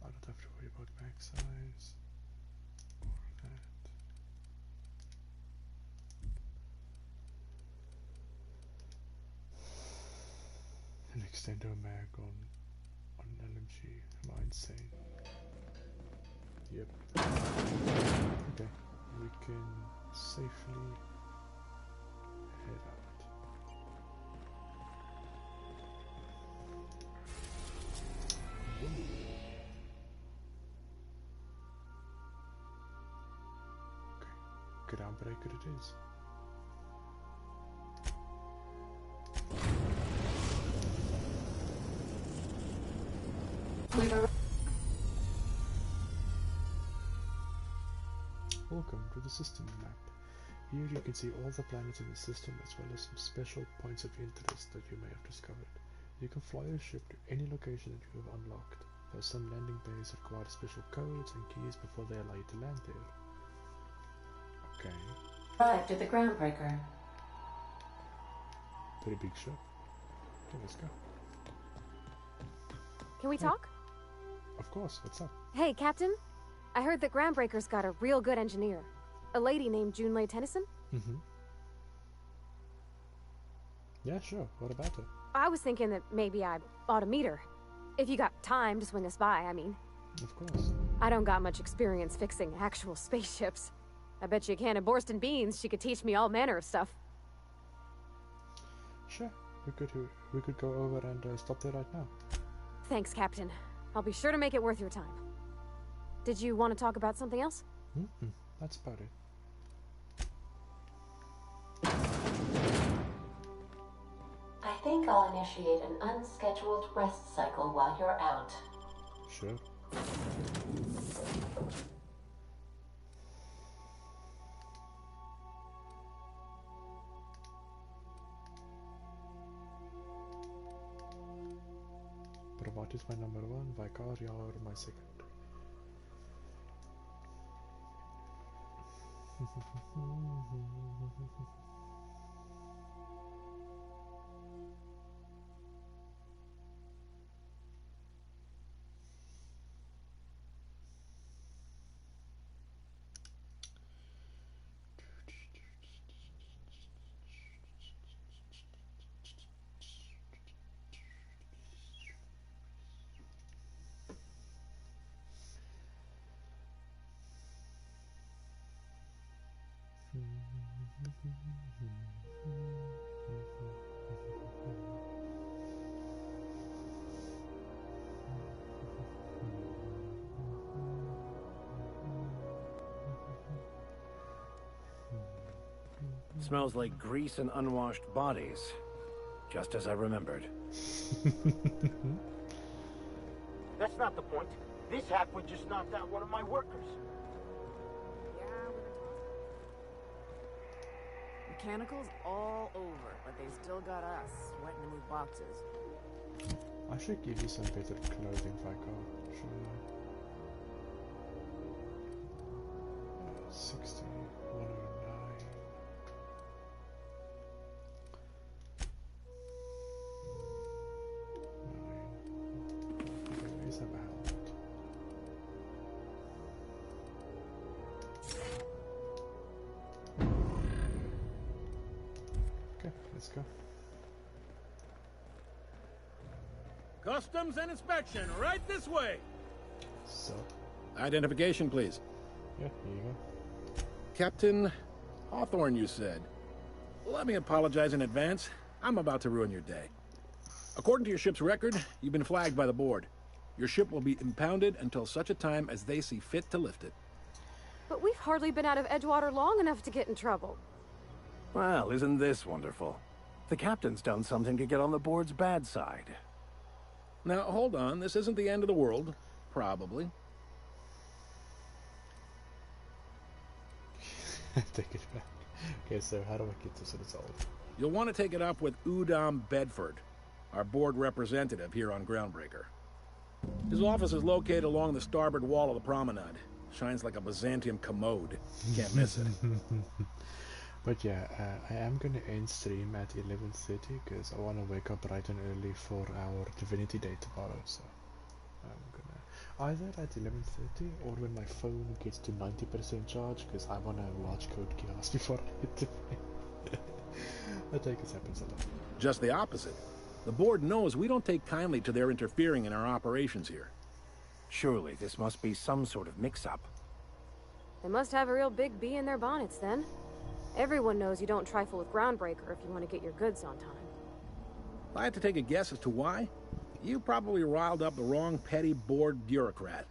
I don't have to worry about mag size. An extender mag on an LMG. Am I insane? Yep. Okay, we can safely head out. Okay, groundbreaker it is. Welcome to the system map. Here you can see all the planets in the system as well as some special points of interest that you may have discovered. You can fly your ship to any location that you have unlocked. There are some landing bays that require special codes and keys before they allow you to land there. Okay. Arrived at the groundbreaker. Pretty big ship. Okay, let's go. Can we talk? Of course, what's up? Hey, Captain. I heard that Groundbreaker's got a real good engineer. A lady named Junlei Tennyson? Mm-hmm. Yeah, sure. What about it? I was thinking that maybe I ought to meet her. If you got time to swing us by, I mean. Of course. I don't got much experience fixing actual spaceships. I bet you a can of Borston beans she could teach me all manner of stuff. Sure. We could go over and stop there right now. Thanks, Captain. I'll be sure to make it worth your time. Did you want to talk about something else? That's about it. I think I'll initiate an unscheduled rest cycle while you're out. Sure. Pravat is my number one, Vicar Yar my second. Smells like grease and unwashed bodies. Just as I remembered. That's not the point. This halfwit just knocked out one of my workers. Mechanicals all over, but they still got us sweating to move boxes. I should give you some better clothing, Vicar. Shouldn't I? 60, 109. Okay, let's have a helmet. let's go. Customs and inspection, right this way. So, Identification, please. yeah, here you go. Captain Hawthorne, you said. Let me apologize in advance. I'm about to ruin your day. According to your ship's record, you've been flagged by the board. Your ship will be impounded until such a time as they see fit to lift it. But we've hardly been out of Edgewater long enough to get in trouble. Well, isn't this wonderful? The captain's done something to get on the board's bad side. Now, hold on. This isn't the end of the world. Probably. Take it back. Okay, so how do I get this resolved? You'll want to take it up with Udom Bedford, our board representative here on Groundbreaker. His office is located along the starboard wall of the promenade. Shines like a Byzantium commode. Can't miss it. But yeah, I am gonna end stream at 11:30 because I want to wake up bright and early for our Divinity Day tomorrow. So I'm gonna either at 11:30 or when my phone gets to 90% charge because I want to watch Code Chaos before I hit the bed. I think this happens a lot. Just the opposite. The board knows we don't take kindly to their interfering in our operations here. Surely this must be some sort of mix-up. They must have a real big bee in their bonnets then. Everyone knows you don't trifle with Groundbreaker if you want to get your goods on time. If I had to take a guess as to why, you probably riled up the wrong petty board bureaucrat.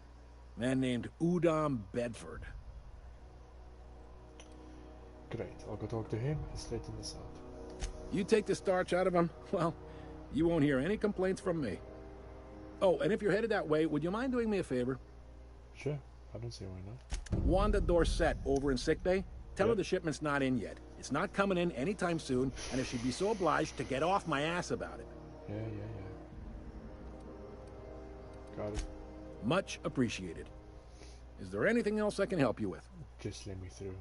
A man named Udom Bedford. Great, I'll go talk to him and straighten this out. You take the starch out of him, well, you won't hear any complaints from me. Oh, and if you're headed that way, would you mind doing me a favor? Sure, I don't see why not. Wanda Dorset over in sickbay. Tell her the shipment's not in yet. It's not coming in anytime soon, and if she'd be so obliged to get off my ass about it. Yeah. Got it. Much appreciated. Is there anything else I can help you with? Just let me through.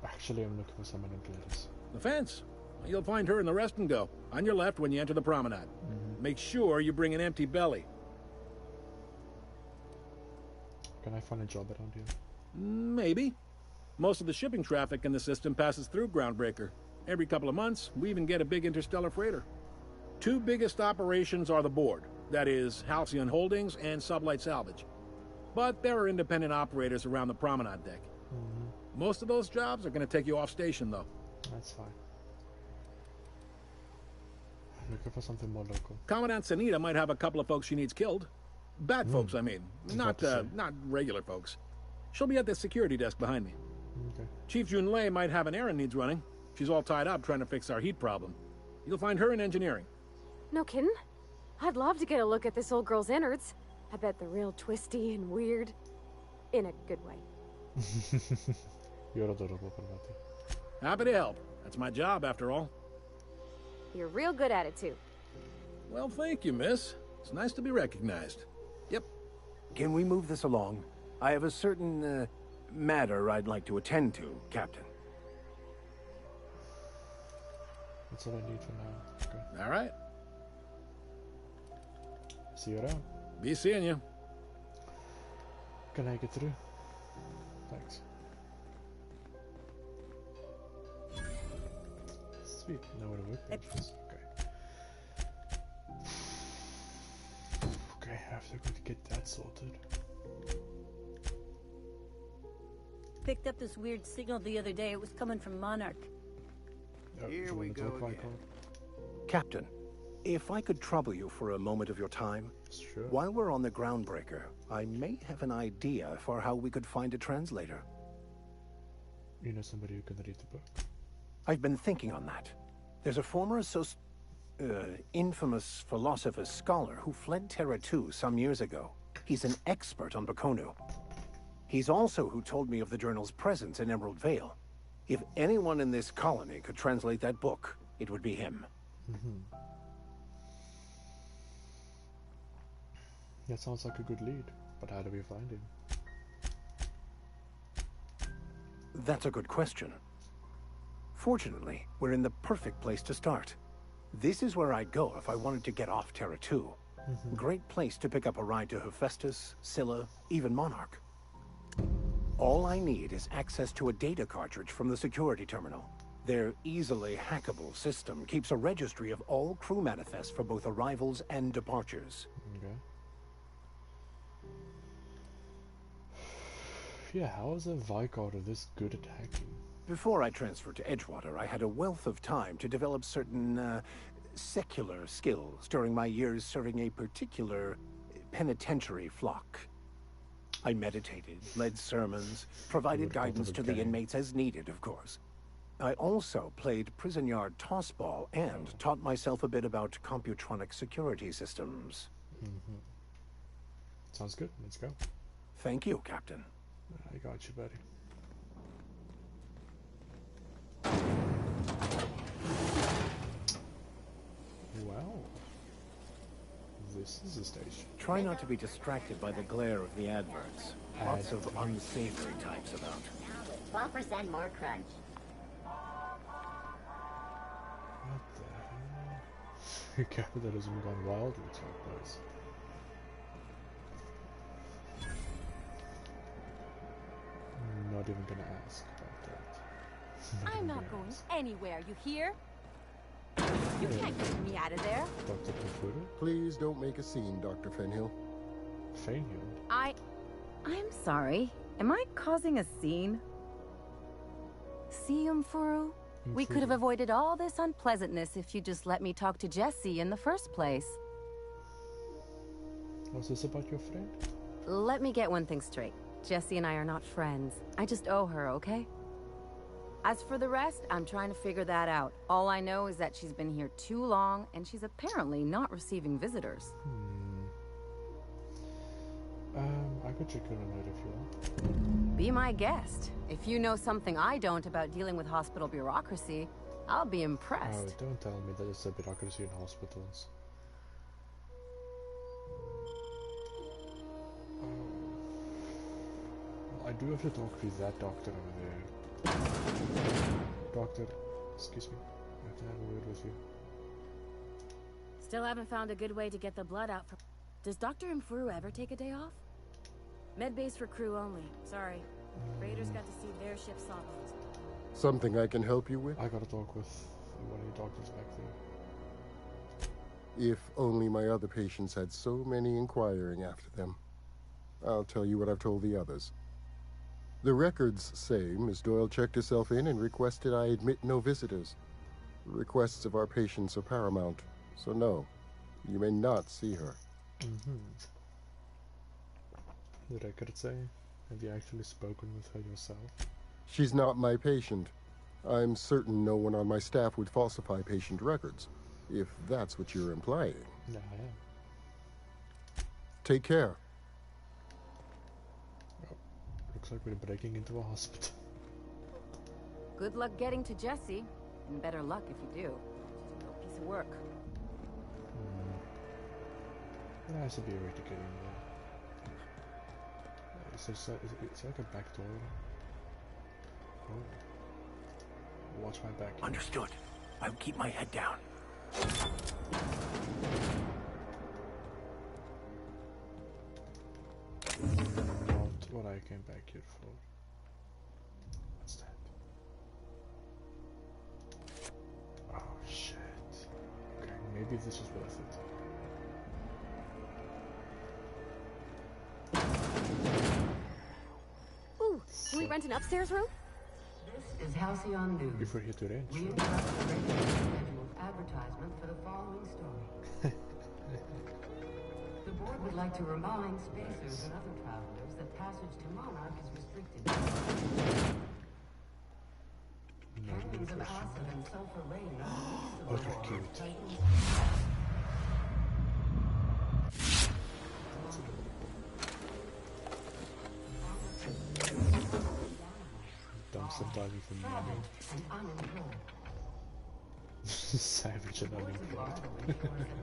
Actually, I'm looking for someone in Gladys. The fence. You'll find her in the rest and go. On your left when you enter the promenade. Make sure you bring an empty belly. Can I find a job around here? Maybe. Most of the shipping traffic in the system passes through Groundbreaker. Every couple of months, we even get a big interstellar freighter. Two biggest operations are the board. That is, Halcyon Holdings and Sublight Salvage. But there are independent operators around the promenade deck. Most of those jobs are going to take you off station, though. That's fine. I'm looking for something more local. Commandant Sanita might have a couple of folks she needs killed. Bad folks, I mean. Not regular folks. She'll be at the security desk behind me. Okay. Chief Jun Lei might have an errand needs running. She's all tied up trying to fix our heat problem. You'll find her in engineering. No kidding? I'd love to get a look at this old girl's innards. I bet they're real twisty and weird. In a good way. You're adorable, Parvati. Happy to help. That's my job, after all. You're real good at it, too. Well, thank you, miss. It's nice to be recognized. Yep. Can we move this along? I have a certain, matter I'd like to attend to, Captain. That's all I need for now. Okay. All right. See you around. Be seeing you. Can I get through? Thanks. Sweet. Now where the workbench is. Okay. Okay, I have to go to get that sorted. Picked up this weird signal the other day. It was coming from Monarch. Here we go again. Captain, if I could trouble you for a moment of your time. Sure. While we're on the Groundbreaker, I may have an idea for how we could find a translator. You know somebody who can read the book? I've been thinking on that. There's a former infamous philosopher scholar who fled Terra 2 some years ago. He's an expert on Bakonu. He's also who told me of the journal's presence in Emerald Vale. If anyone in this colony could translate that book, it would be him. That sounds like a good lead, but how do we find him? That's a good question. Fortunately, we're in the perfect place to start. This is where I'd go if I wanted to get off Terra 2. Great place to pick up a ride to Hephaestus, Scylla, even Monarch. All I need is access to a data cartridge from the security terminal. Their easily hackable system keeps a registry of all crew manifests for both arrivals and departures. Okay. Yeah, how is a Vicarder this good at hacking? Before I transferred to Edgewater, I had a wealth of time to develop certain, secular skills during my years serving a particular penitentiary flock. I meditated, led sermons, provided guidance to the inmates as needed, of course. I also played prison yard tossball and taught myself a bit about computronic security systems. Sounds good. Let's go. Thank you, Captain. I got you, buddy. Well, this is a station. Try not to be distracted by the glare of the adverts. Lots of unsavory types about. 12% more crunch. What the hell? Capitalism gone wild with that place. Not even gonna ask about that. I'm not going anywhere, you hear? You can't get me out of there. Dr. Confuder? Please don't make a scene, Dr. Fenhill. Fenhill? I'm sorry. Am I causing a scene? See, Umfuru? We could have avoided all this unpleasantness if you just let me talk to Jessie in the first place. Was this about your friend? Let me get one thing straight. Jessie and I are not friends. I just owe her, okay? As for the rest, I'm trying to figure that out. All I know is that she's been here too long, and she's apparently not receiving visitors. I could check in on it if you want. Be my guest. If you know something I don't about dealing with hospital bureaucracy, I'll be impressed. Oh, don't tell me that it's a bureaucracy in hospitals. I do have to talk to that doctor over there. Doctor, excuse me. I have to have a word with you. Still haven't found a good way to get the blood out from... Does Dr. Umfuru ever take a day off? Medbay's for crew only. Sorry. Raiders got to see their ship sawbones. Something I can help you with? I gotta talk with one of your doctors back there. If only my other patients had so many inquiring after them. I'll tell you what I've told the others. The records say Miss Doyle checked herself in and requested I admit no visitors. The requests of our patients are paramount, so no, you may not see her. The record say? Have you actually spoken with her yourself? She's not my patient. I'm certain no one on my staff would falsify patient records, if that's what you're implying. No, I am. Take care. Oh, looks like we're breaking into a hospital. Good luck getting to Jessie, and better luck if you do. She's a real piece of work. There has to be a way to get in there. Is it like a back door? Oh. Watch my back. Understood. I'll keep my head down. Not what I came back here for. What's that? Oh shit. Okay, maybe this is worth it. Ooh, can we rent an upstairs room? This is Halcyon News. If we're here to range. We interrupt the regularly scheduled advertisement for the following story. The board would like to remind spacers and other travelers that passage to Monarch is restricted. Canyons of acid and sulfur rain are Oh, you're cute. Dumpster diving from money. Savage and unemployed.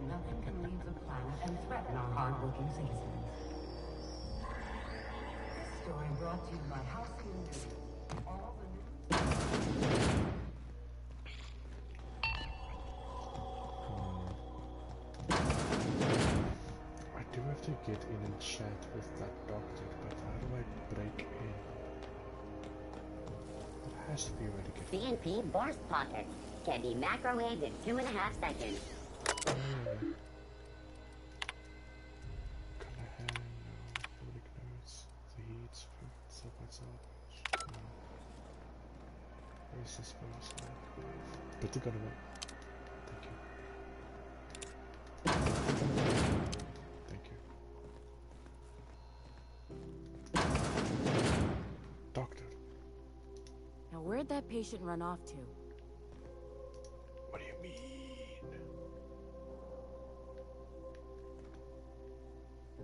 Nothing can leave the planet and threaten our hard-working citizens. This story brought to you by Halcyon News. All the I do have to get in and chat with that doctor, but how do I break in? There has to be eradicated. CNP burst pockets can be microwaved in 2.5 seconds. Color hand, no. Nobody knows. The heat, food, salvage. No. Where's this place? Put the gun away. Thank you. Doctor. Now where'd that patient run off to? What do you mean?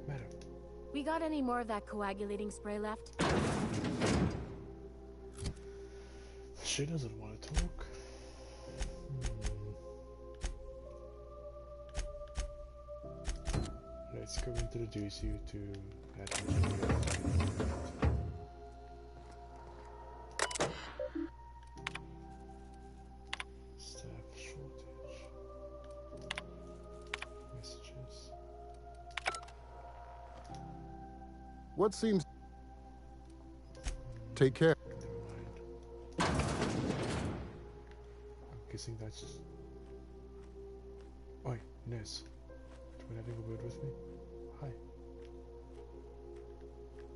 Madam. We got any more of that coagulating spray left? She doesn't want to talk. Let's go introduce you to staff shortage. Messages. What seems... Take care. I'm guessing that's... Oi, nurse. Do you want to have a word with me? Hi.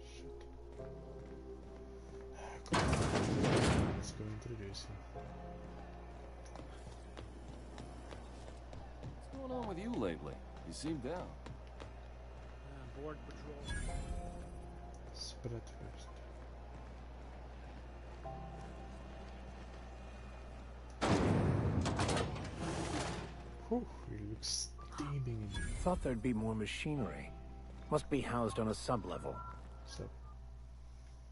Shit. Let's go introduce him. What's going on with you lately? You seem down. Board patrol. Spread first. Whew, he looks steaming in here. Thought there'd be more machinery. Must be housed on a sub-level. So,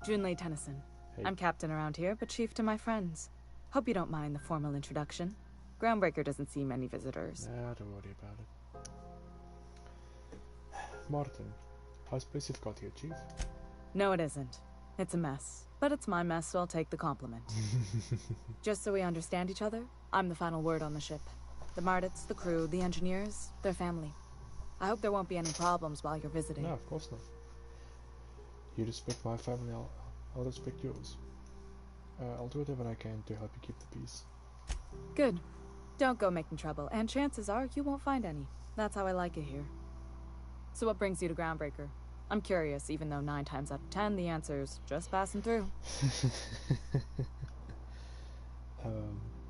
Junlei Tennyson. hey. I'm captain around here, but chief to my friends. Hope you don't mind the formal introduction. Groundbreaker doesn't see many visitors. Nah, don't worry about it. Martin, how's place you've got here, Chief? No, it isn't. It's a mess. But it's my mess, so I'll take the compliment. Just so we understand each other, I'm the final word on the ship. The Mardits, the crew, the engineers, their family. I hope there won't be any problems while you're visiting. No, of course not. You respect my family, I'll respect yours. I'll do whatever I can to help you keep the peace. Good. Don't go making trouble, and chances are you won't find any. That's how I like it here. So what brings you to Groundbreaker? I'm curious, even though 9 times out of 10 the answer's just passing through.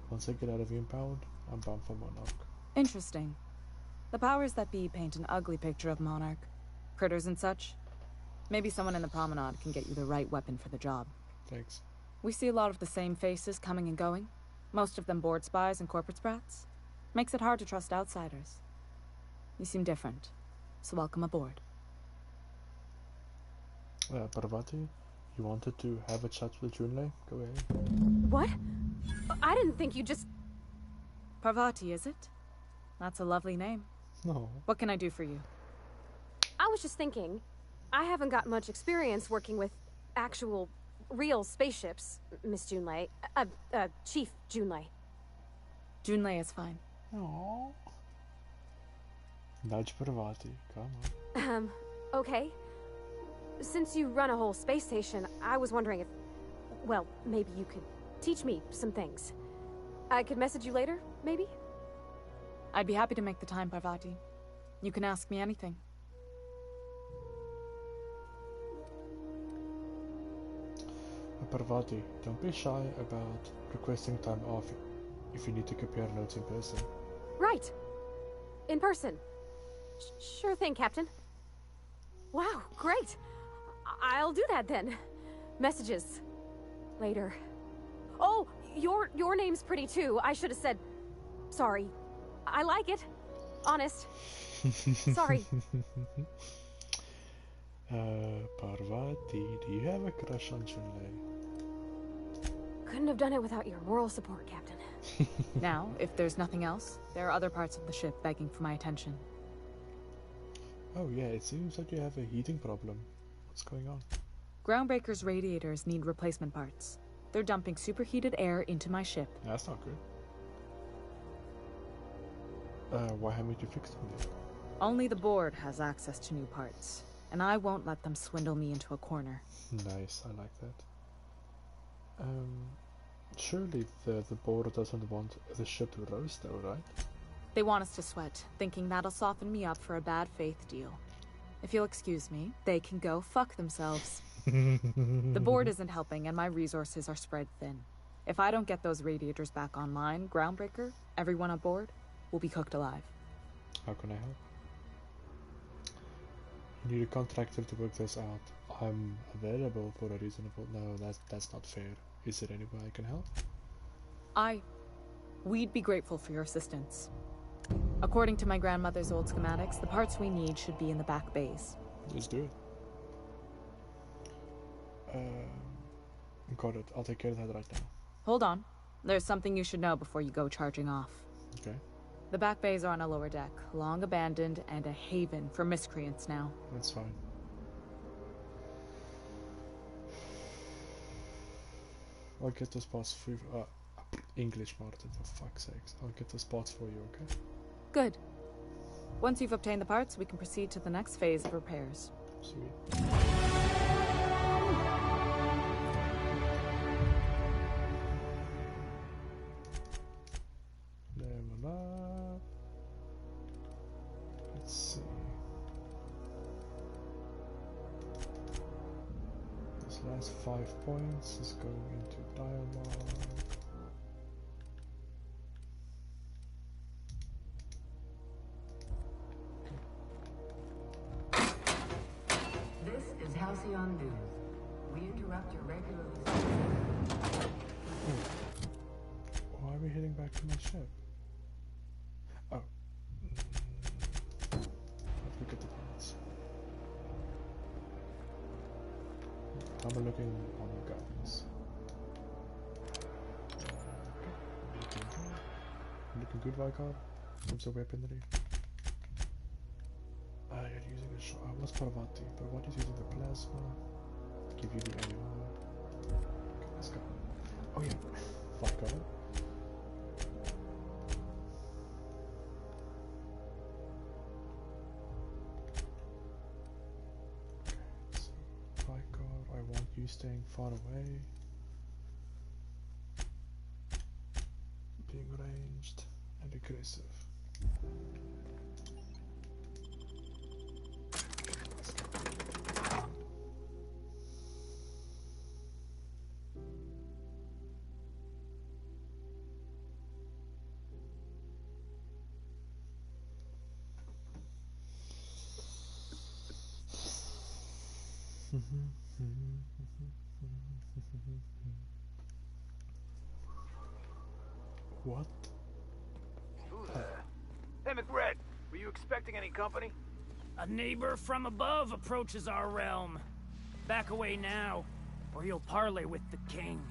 Once I get out of impound, I'm bound for Monarch. Interesting. The powers that be paint an ugly picture of Monarch. Critters and such. Maybe someone in the promenade can get you the right weapon for the job. Thanks. We see a lot of the same faces coming and going. Most of them board spies and corporate sprats. Makes it hard to trust outsiders. You seem different, so welcome aboard. Parvati, you wanted to have a chat with Junlei? Go ahead. What? I didn't think you just... Parvati, is it? That's a lovely name. No. What can I do for you? I was just thinking, I haven't got much experience working with actual, real spaceships, Miss Junlei. Chief Junlei. Junlei is fine. Aww. Nudge Parvati, come on. Okay. Since you run a whole space station, I was wondering if... Well, maybe you could teach me some things. I could message you later, maybe? I'd be happy to make the time, Parvati. You can ask me anything. Parvati, don't be shy about requesting time off if you need to compare notes in person. Right. In person. Sure thing, Captain. Wow, great. I'll do that then. Messages. Later. Oh, your name's pretty too. I should have said... Sorry. I like it. Honest. Sorry. Parvati, do you have a crush on Junlei? Couldn't have done it without your moral support, Captain. Now, if there's nothing else, there are other parts of the ship begging for my attention. Oh yeah, it seems like you have a heating problem. What's going on? Groundbreaker's radiators need replacement parts. They're dumping superheated air into my ship. That's not good. Why haven't you fixed them yet? Only the board has access to new parts, and I won't let them swindle me into a corner. Nice, I like that. Surely the board doesn't want the ship to roast though, right? They want us to sweat, thinking that'll soften me up for a bad faith deal. If you'll excuse me, they can go fuck themselves. The board isn't helping and my resources are spread thin. If I don't get those radiators back online, Groundbreaker, everyone on board, will be cooked alive. How can I help? You need a contractor to work this out. I'm available for a reasonable... No, that's not fair. Is there any way I can help? We'd be grateful for your assistance. According to my grandmother's old schematics, the parts we need should be in the back bays. Let's do it. Got it. I'll take care of that right now. Hold on. There's something you should know before you go charging off. Okay. The back bays are on a lower deck, long abandoned and a haven for miscreants now. That's fine. I'll get the spots for you. English, Martin, for fuck's sakes. I'll get the spots for you, okay? Good. Once you've obtained the parts, we can proceed to the next phase of repairs. Sweet. Level up. Let's see. This last 5 points is going into dialogue. This is Halcyon News. We interrupt your regularly... Why are we heading back to my ship? Oh. Let's look at the parts. I'm looking on the guns. Looking good, Vicar. Comes the weaponry. You're using a shot. What's Parvati? Parvati's using the plasma. Give you the AR. Okay, let's go. Oh yeah, Vicar. Okay, so Vicar, I want you staying far away. Being ranged and aggressive. What? Who there? Hey, McRed, were you expecting any company? A neighbor from above approaches our realm. Back away now, or you'll parley with the king.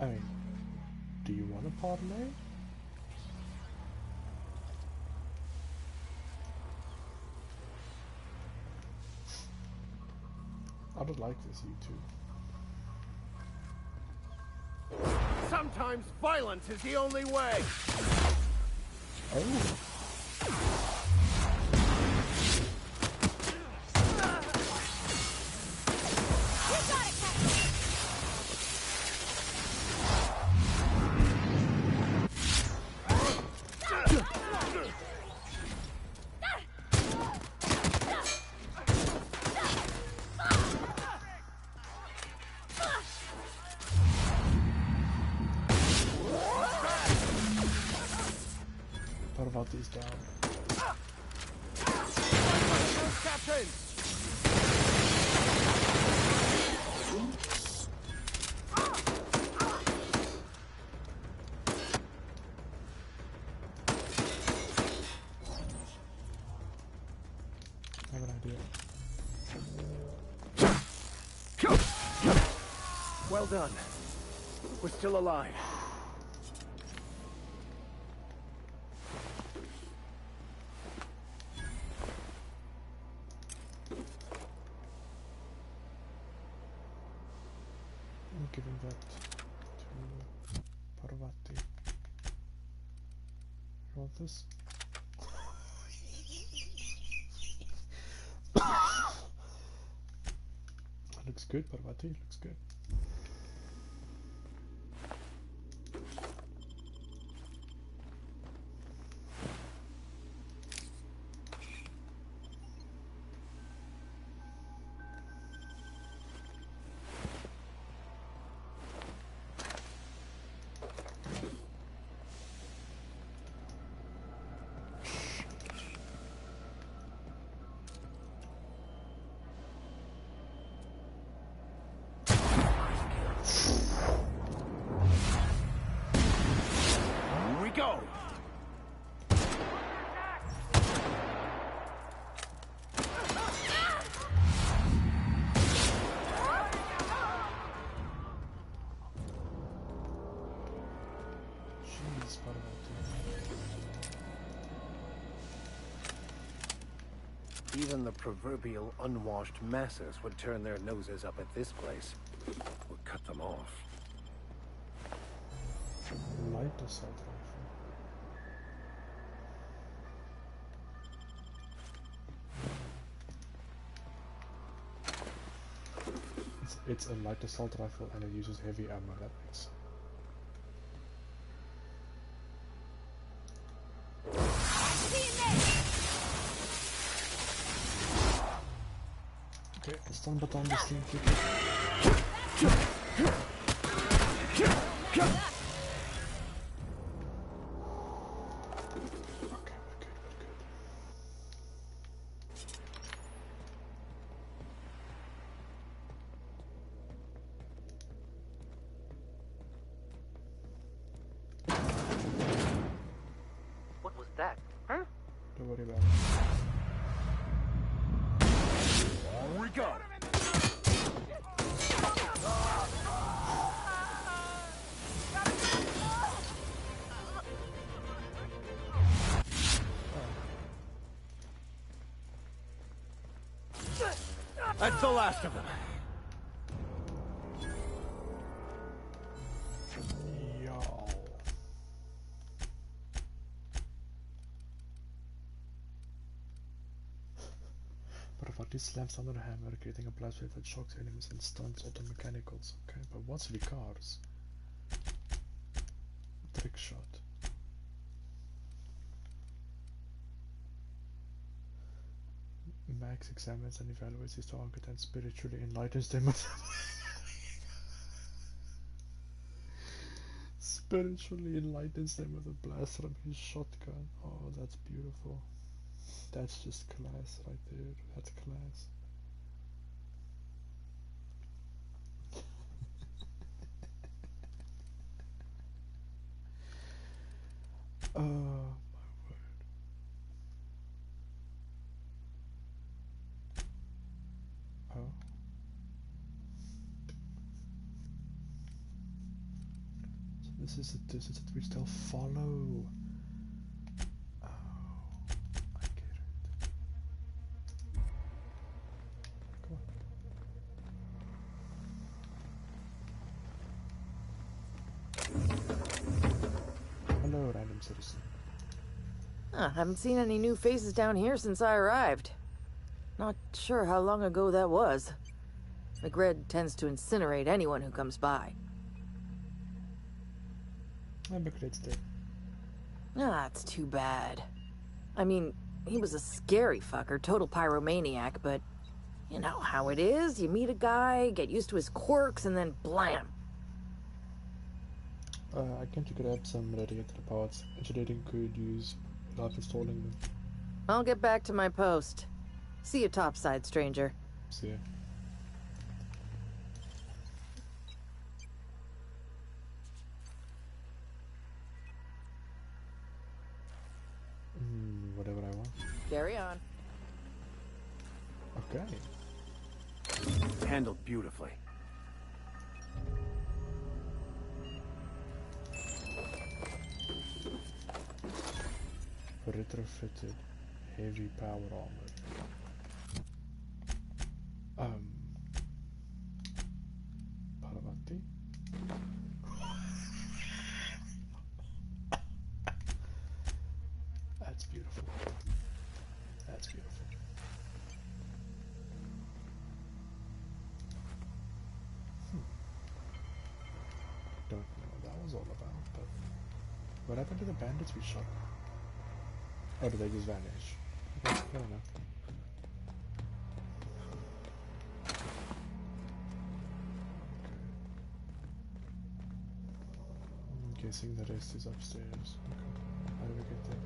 I mean, do you want to parlay? I don't like this, you two. Sometimes violence is the only way. Oh. Parvati's down. Captain! I have an idea. Well done. We're still alive. I'm giving that to Parvati. You want this? Looks good, Parvati. Looks good. Please, Parvati. Even the proverbial unwashed masses would turn their noses up at this place. We'll cut them off. Light assault rifle. It's a light assault rifle and it uses heavy ammo, that makes sense. Okay, stun button on this thing quickly. What was that? Huh? Don't worry about it. Here we go. That's the last of them. Yo. Parvati slams down on a hammer, creating a blast wave that shocks enemies and stuns auto mechanicals. Okay, but what's Vicar's? Trick shot. Max examines and evaluates his target and spiritually enlightens them with spiritually enlightens them with a blast from his shotgun. Oh, that's beautiful. That's just class right there. That's class. Oh my word. Oh. So this is it which they'll follow. Oh, I get it. Come on. Hello, random citizen. Huh, haven't seen any new faces down here since I arrived. Not sure how long ago that was. McRed tends to incinerate anyone who comes by. McRed's dead. Ah, it's too bad. I mean, he was a scary fucker, total pyromaniac, but you know how it is. You meet a guy, get used to his quirks, and then blam. I came to grab some radiator parts. Engineering could use without installing them. I'll get back to my post. See you topside, stranger. See ya. Whatever I want. Carry on. Okay. Handled beautifully. Retrofitted heavy power armor. Parvati? That's beautiful. That's beautiful. Don't know what that was all about, but what happened to the bandits we shot? Or did they just vanish? I don't know. I'm guessing the rest is upstairs. Okay. How do we get there?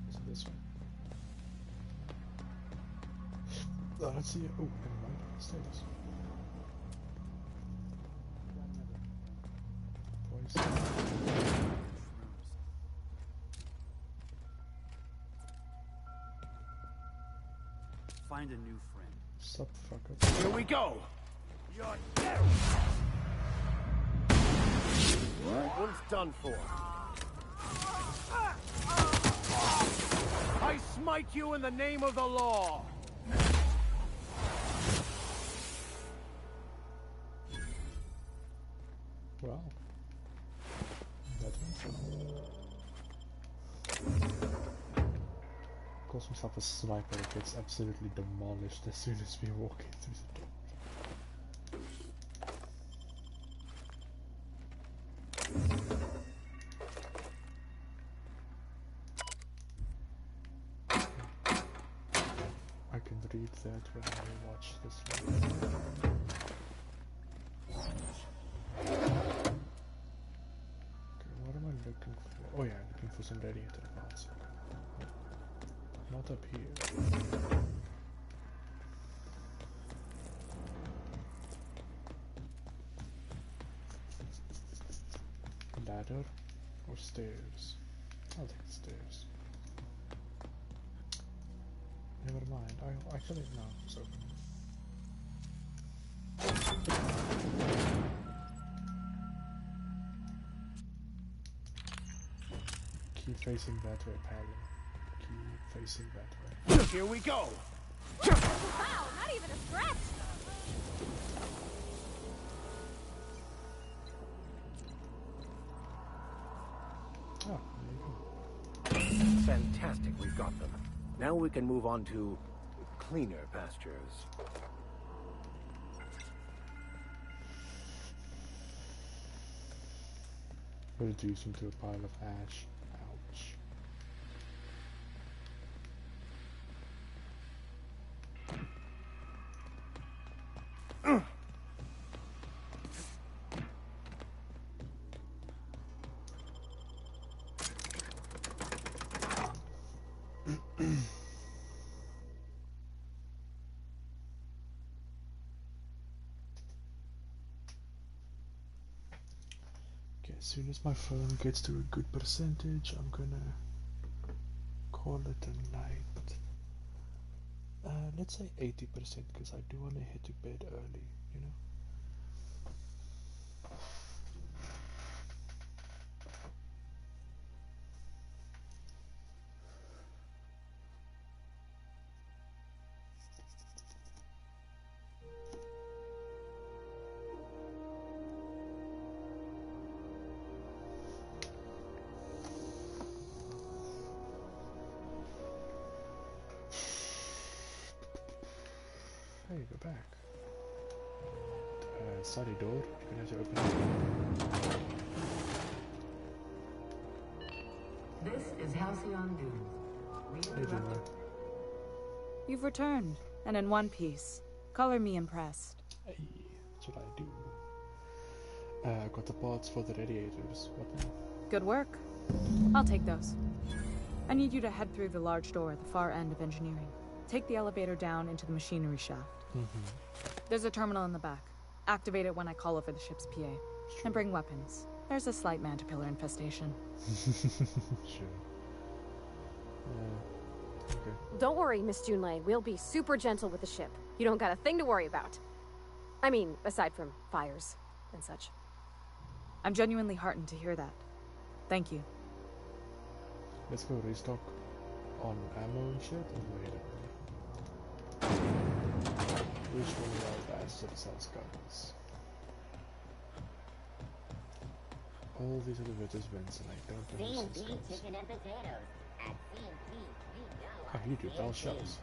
Is it this way? Oh, let's see. Oh, never mind. Stairs. find a new friend. Sup, fucker. Here we go! You're dead! That one's done for. I smite you in the name of the law! Wow. That calls himself a sniper that gets absolutely demolished as soon as we walk in through the door. I can read that when I watch this one. What am I looking for? Oh yeah, I'm looking for some radiator parts. Not up here. Ladder or stairs? I'll take the stairs. Never mind, I kill it now, so. Keep facing that way, Palin. Keep facing that way. Here we go! Wow, not even a stretch! Oh, there you go. Fantastic, we've got them. Now we can move on to cleaner pastures. Reduce into a pile of ash. Ouch. As soon as my phone gets to a good percentage, I'm gonna call it a night. Let's say 80% because I do want to head to bed early, you know? Hey, go back. Sorry, door. You're gonna have to open it. This is Halcyon Dunes. Hey, Jimmy. You've returned, and in one piece. Color me impressed. Hey, that's what I do. I got the parts for the radiators. What now? Good work. I'll take those. I need you to head through the large door at the far end of engineering. Take the elevator down into the machinery shaft. There's a terminal in the back. Activate it when I call over the ship's PA. And bring weapons. There's a slight mantipillar infestation. Sure. Okay. Don't worry, Miss Junlei. We'll be super gentle with the ship. You don't got a thing to worry about. I mean, aside from fires and such. I'm genuinely heartened to hear that. Thank you. Let's go restock on ammo and shit and wait. Which one of our bastards sells guns? All these other advertisements and I don't know who sells guns. Chicken and potatoes at C&P. Ah, you do, tell shows.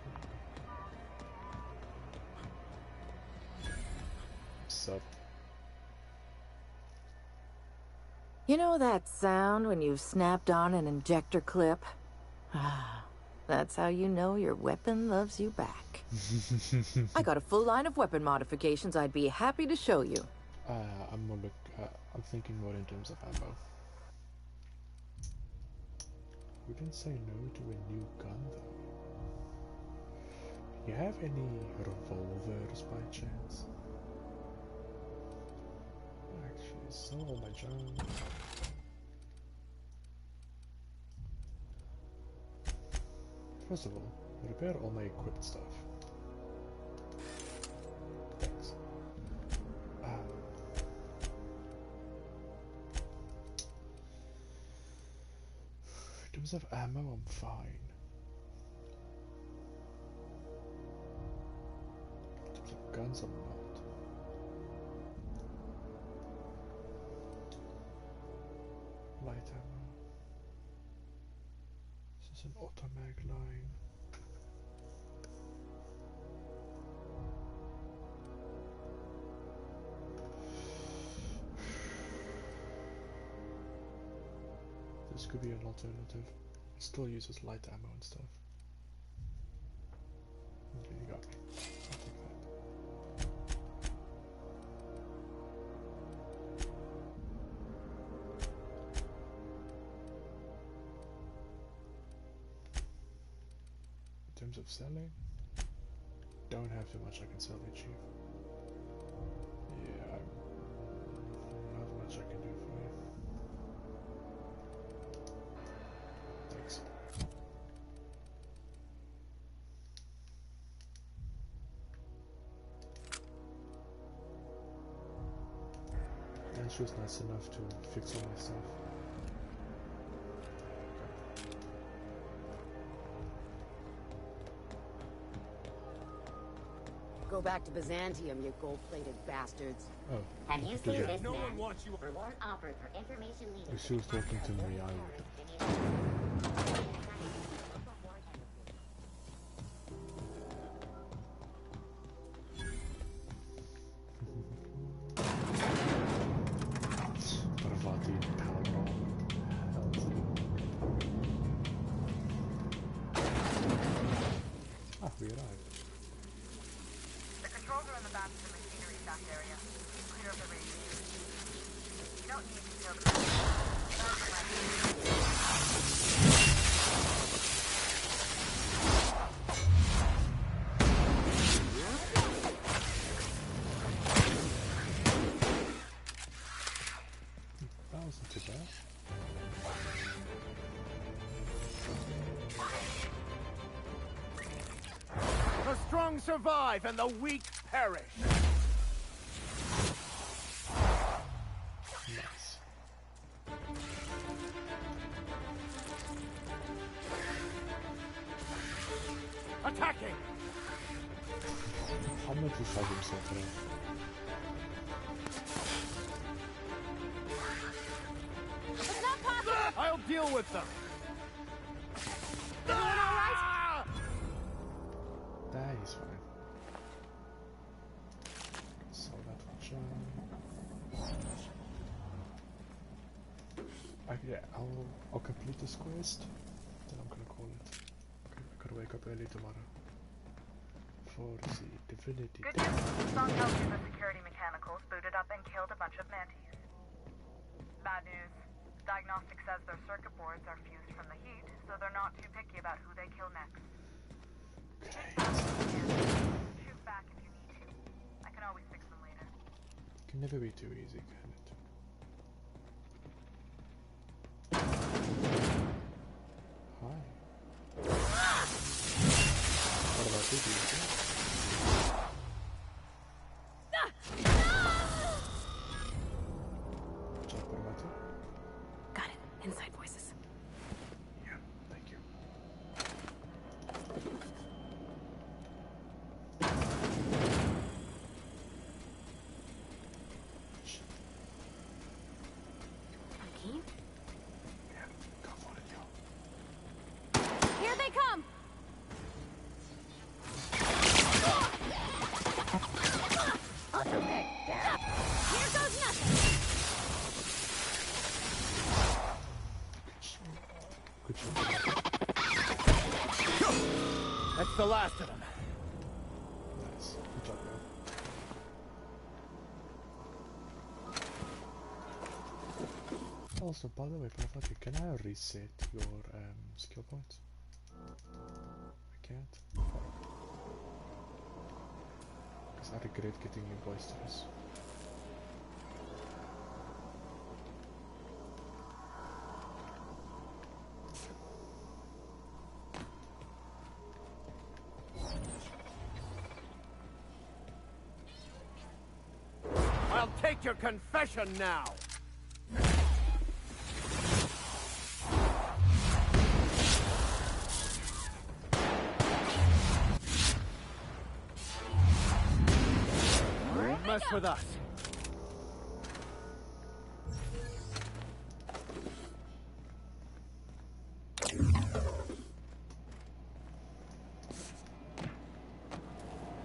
Sup? You know that sound when you've snapped on an injector clip? Ah, that's how you know your weapon loves you back. I got a full line of weapon modifications I'd be happy to show you. I'm thinking more in terms of ammo. We didn't say no to a new gun though. You have any revolvers by chance? Actually, sell all my junk. First of all, repair all my equipped stuff. terms of ammo, I'm fine. In terms of guns, I'm not. Light ammo. This is an automag line. This could be an alternative. It still uses light ammo and stuff. Okay, you got me. I'll take that. In terms of selling, don't have too much I can sell each year. Yeah, not much I can do for you. Thanks. And she was nice enough to fix all my stuff. Go back to Byzantium, you gold-plated bastards. Oh. Have you seen this No man? one wants you. Reward offered for information leading. If she was talking to me, I would. Parvati Powerbomb. Ah, we arrived. The controls are in the back of the machinery shaft area. Clear of the radiation. You don't need to kill the That wasn't too bad. The strong survive and the weak perish. Nice. Attacking! How much is fighting so far? It's not possible! I'll deal with them. Everyone alright? That is fine. Sell that for John. Yeah, I'll complete this quest. Then I'm gonna call it. Okay, I gotta wake up early tomorrow. For the divinity. Good news. Song tells you the security mechanicals booted up and killed a bunch of mantis. Bad news. Diagnostic says their circuit boards are fused from the heat, so they're not too picky about who they kill next. Shoot back if you need to. I can always fix them later. Can never be too easy, can it? Hi. What about you? Check what about you? Got it. Inside voices. Yeah, thank you. Keen? Yeah, go for it, yo. Here they come! Okay. Here goes nothing! Good job. That's the last of them. Nice. Good job, man. Also, by the way, Parvati, can I reset your skill points? I can't. Because I regret getting you boisterous. I'll take your confession now. Stick with us.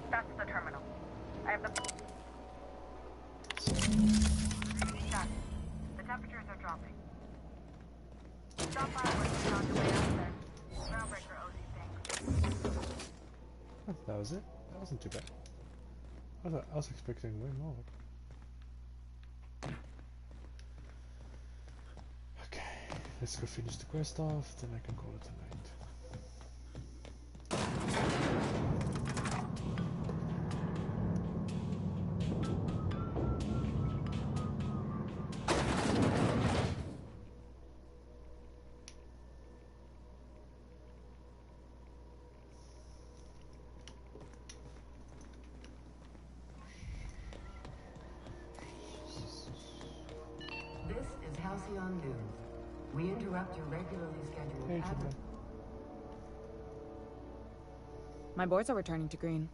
That's the terminal. I have the... Got it. The temperatures are dropping. Stop by what's on the way out there. Groundbreaker owes you things. Oh, that was it? That wasn't too bad. I was expecting way more. Okay, let's go finish the quest off, then I can call it a night. This is Halcyon News. We interrupt your regularly scheduled My boards are returning to green.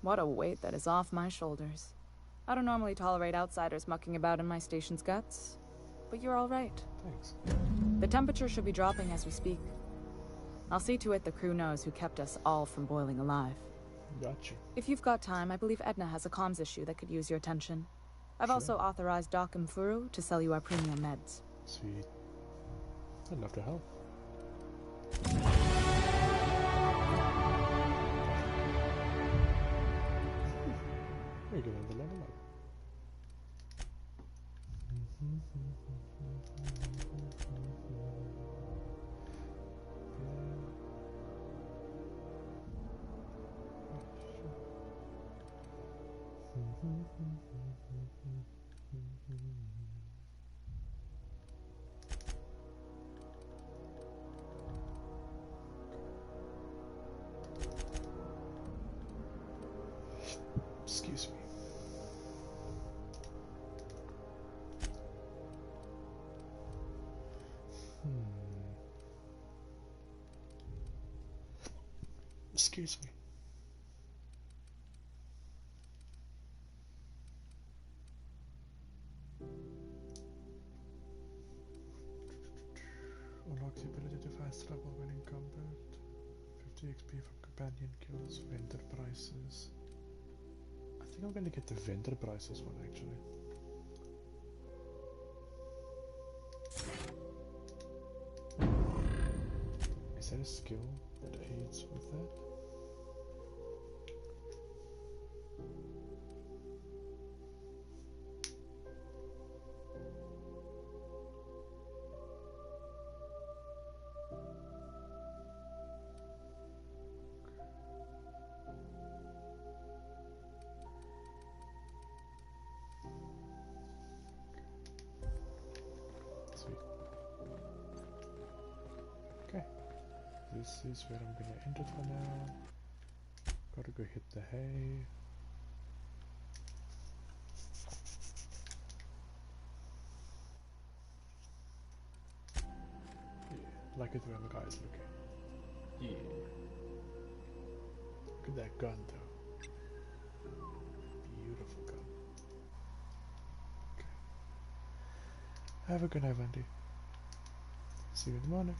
What a weight that is off my shoulders. I don't normally tolerate outsiders mucking about in my station's guts, but you're all right. Thanks. The temperature should be dropping as we speak. I'll see to it the crew knows who kept us all from boiling alive. Got you. If you've got time, I believe Edna has a comms issue that could use your attention. I've also authorized Doc and Furu to sell you our premium meds. Sweet. I'd love to help. We're getting the level up. Excuse me. Excuse me. Unlocks the ability to fast travel when in combat. 50 XP from companion kills, vendor prices. I think I'm gonna get the vendor prices one actually. Is that a skill that aids with that? This is where I'm gonna end it for now. Gotta go hit the hay. Yeah, like it where the guy's looking. Yeah. Look at that gun though. Beautiful gun. Okay. Have a good night, Wendy. See you in the morning.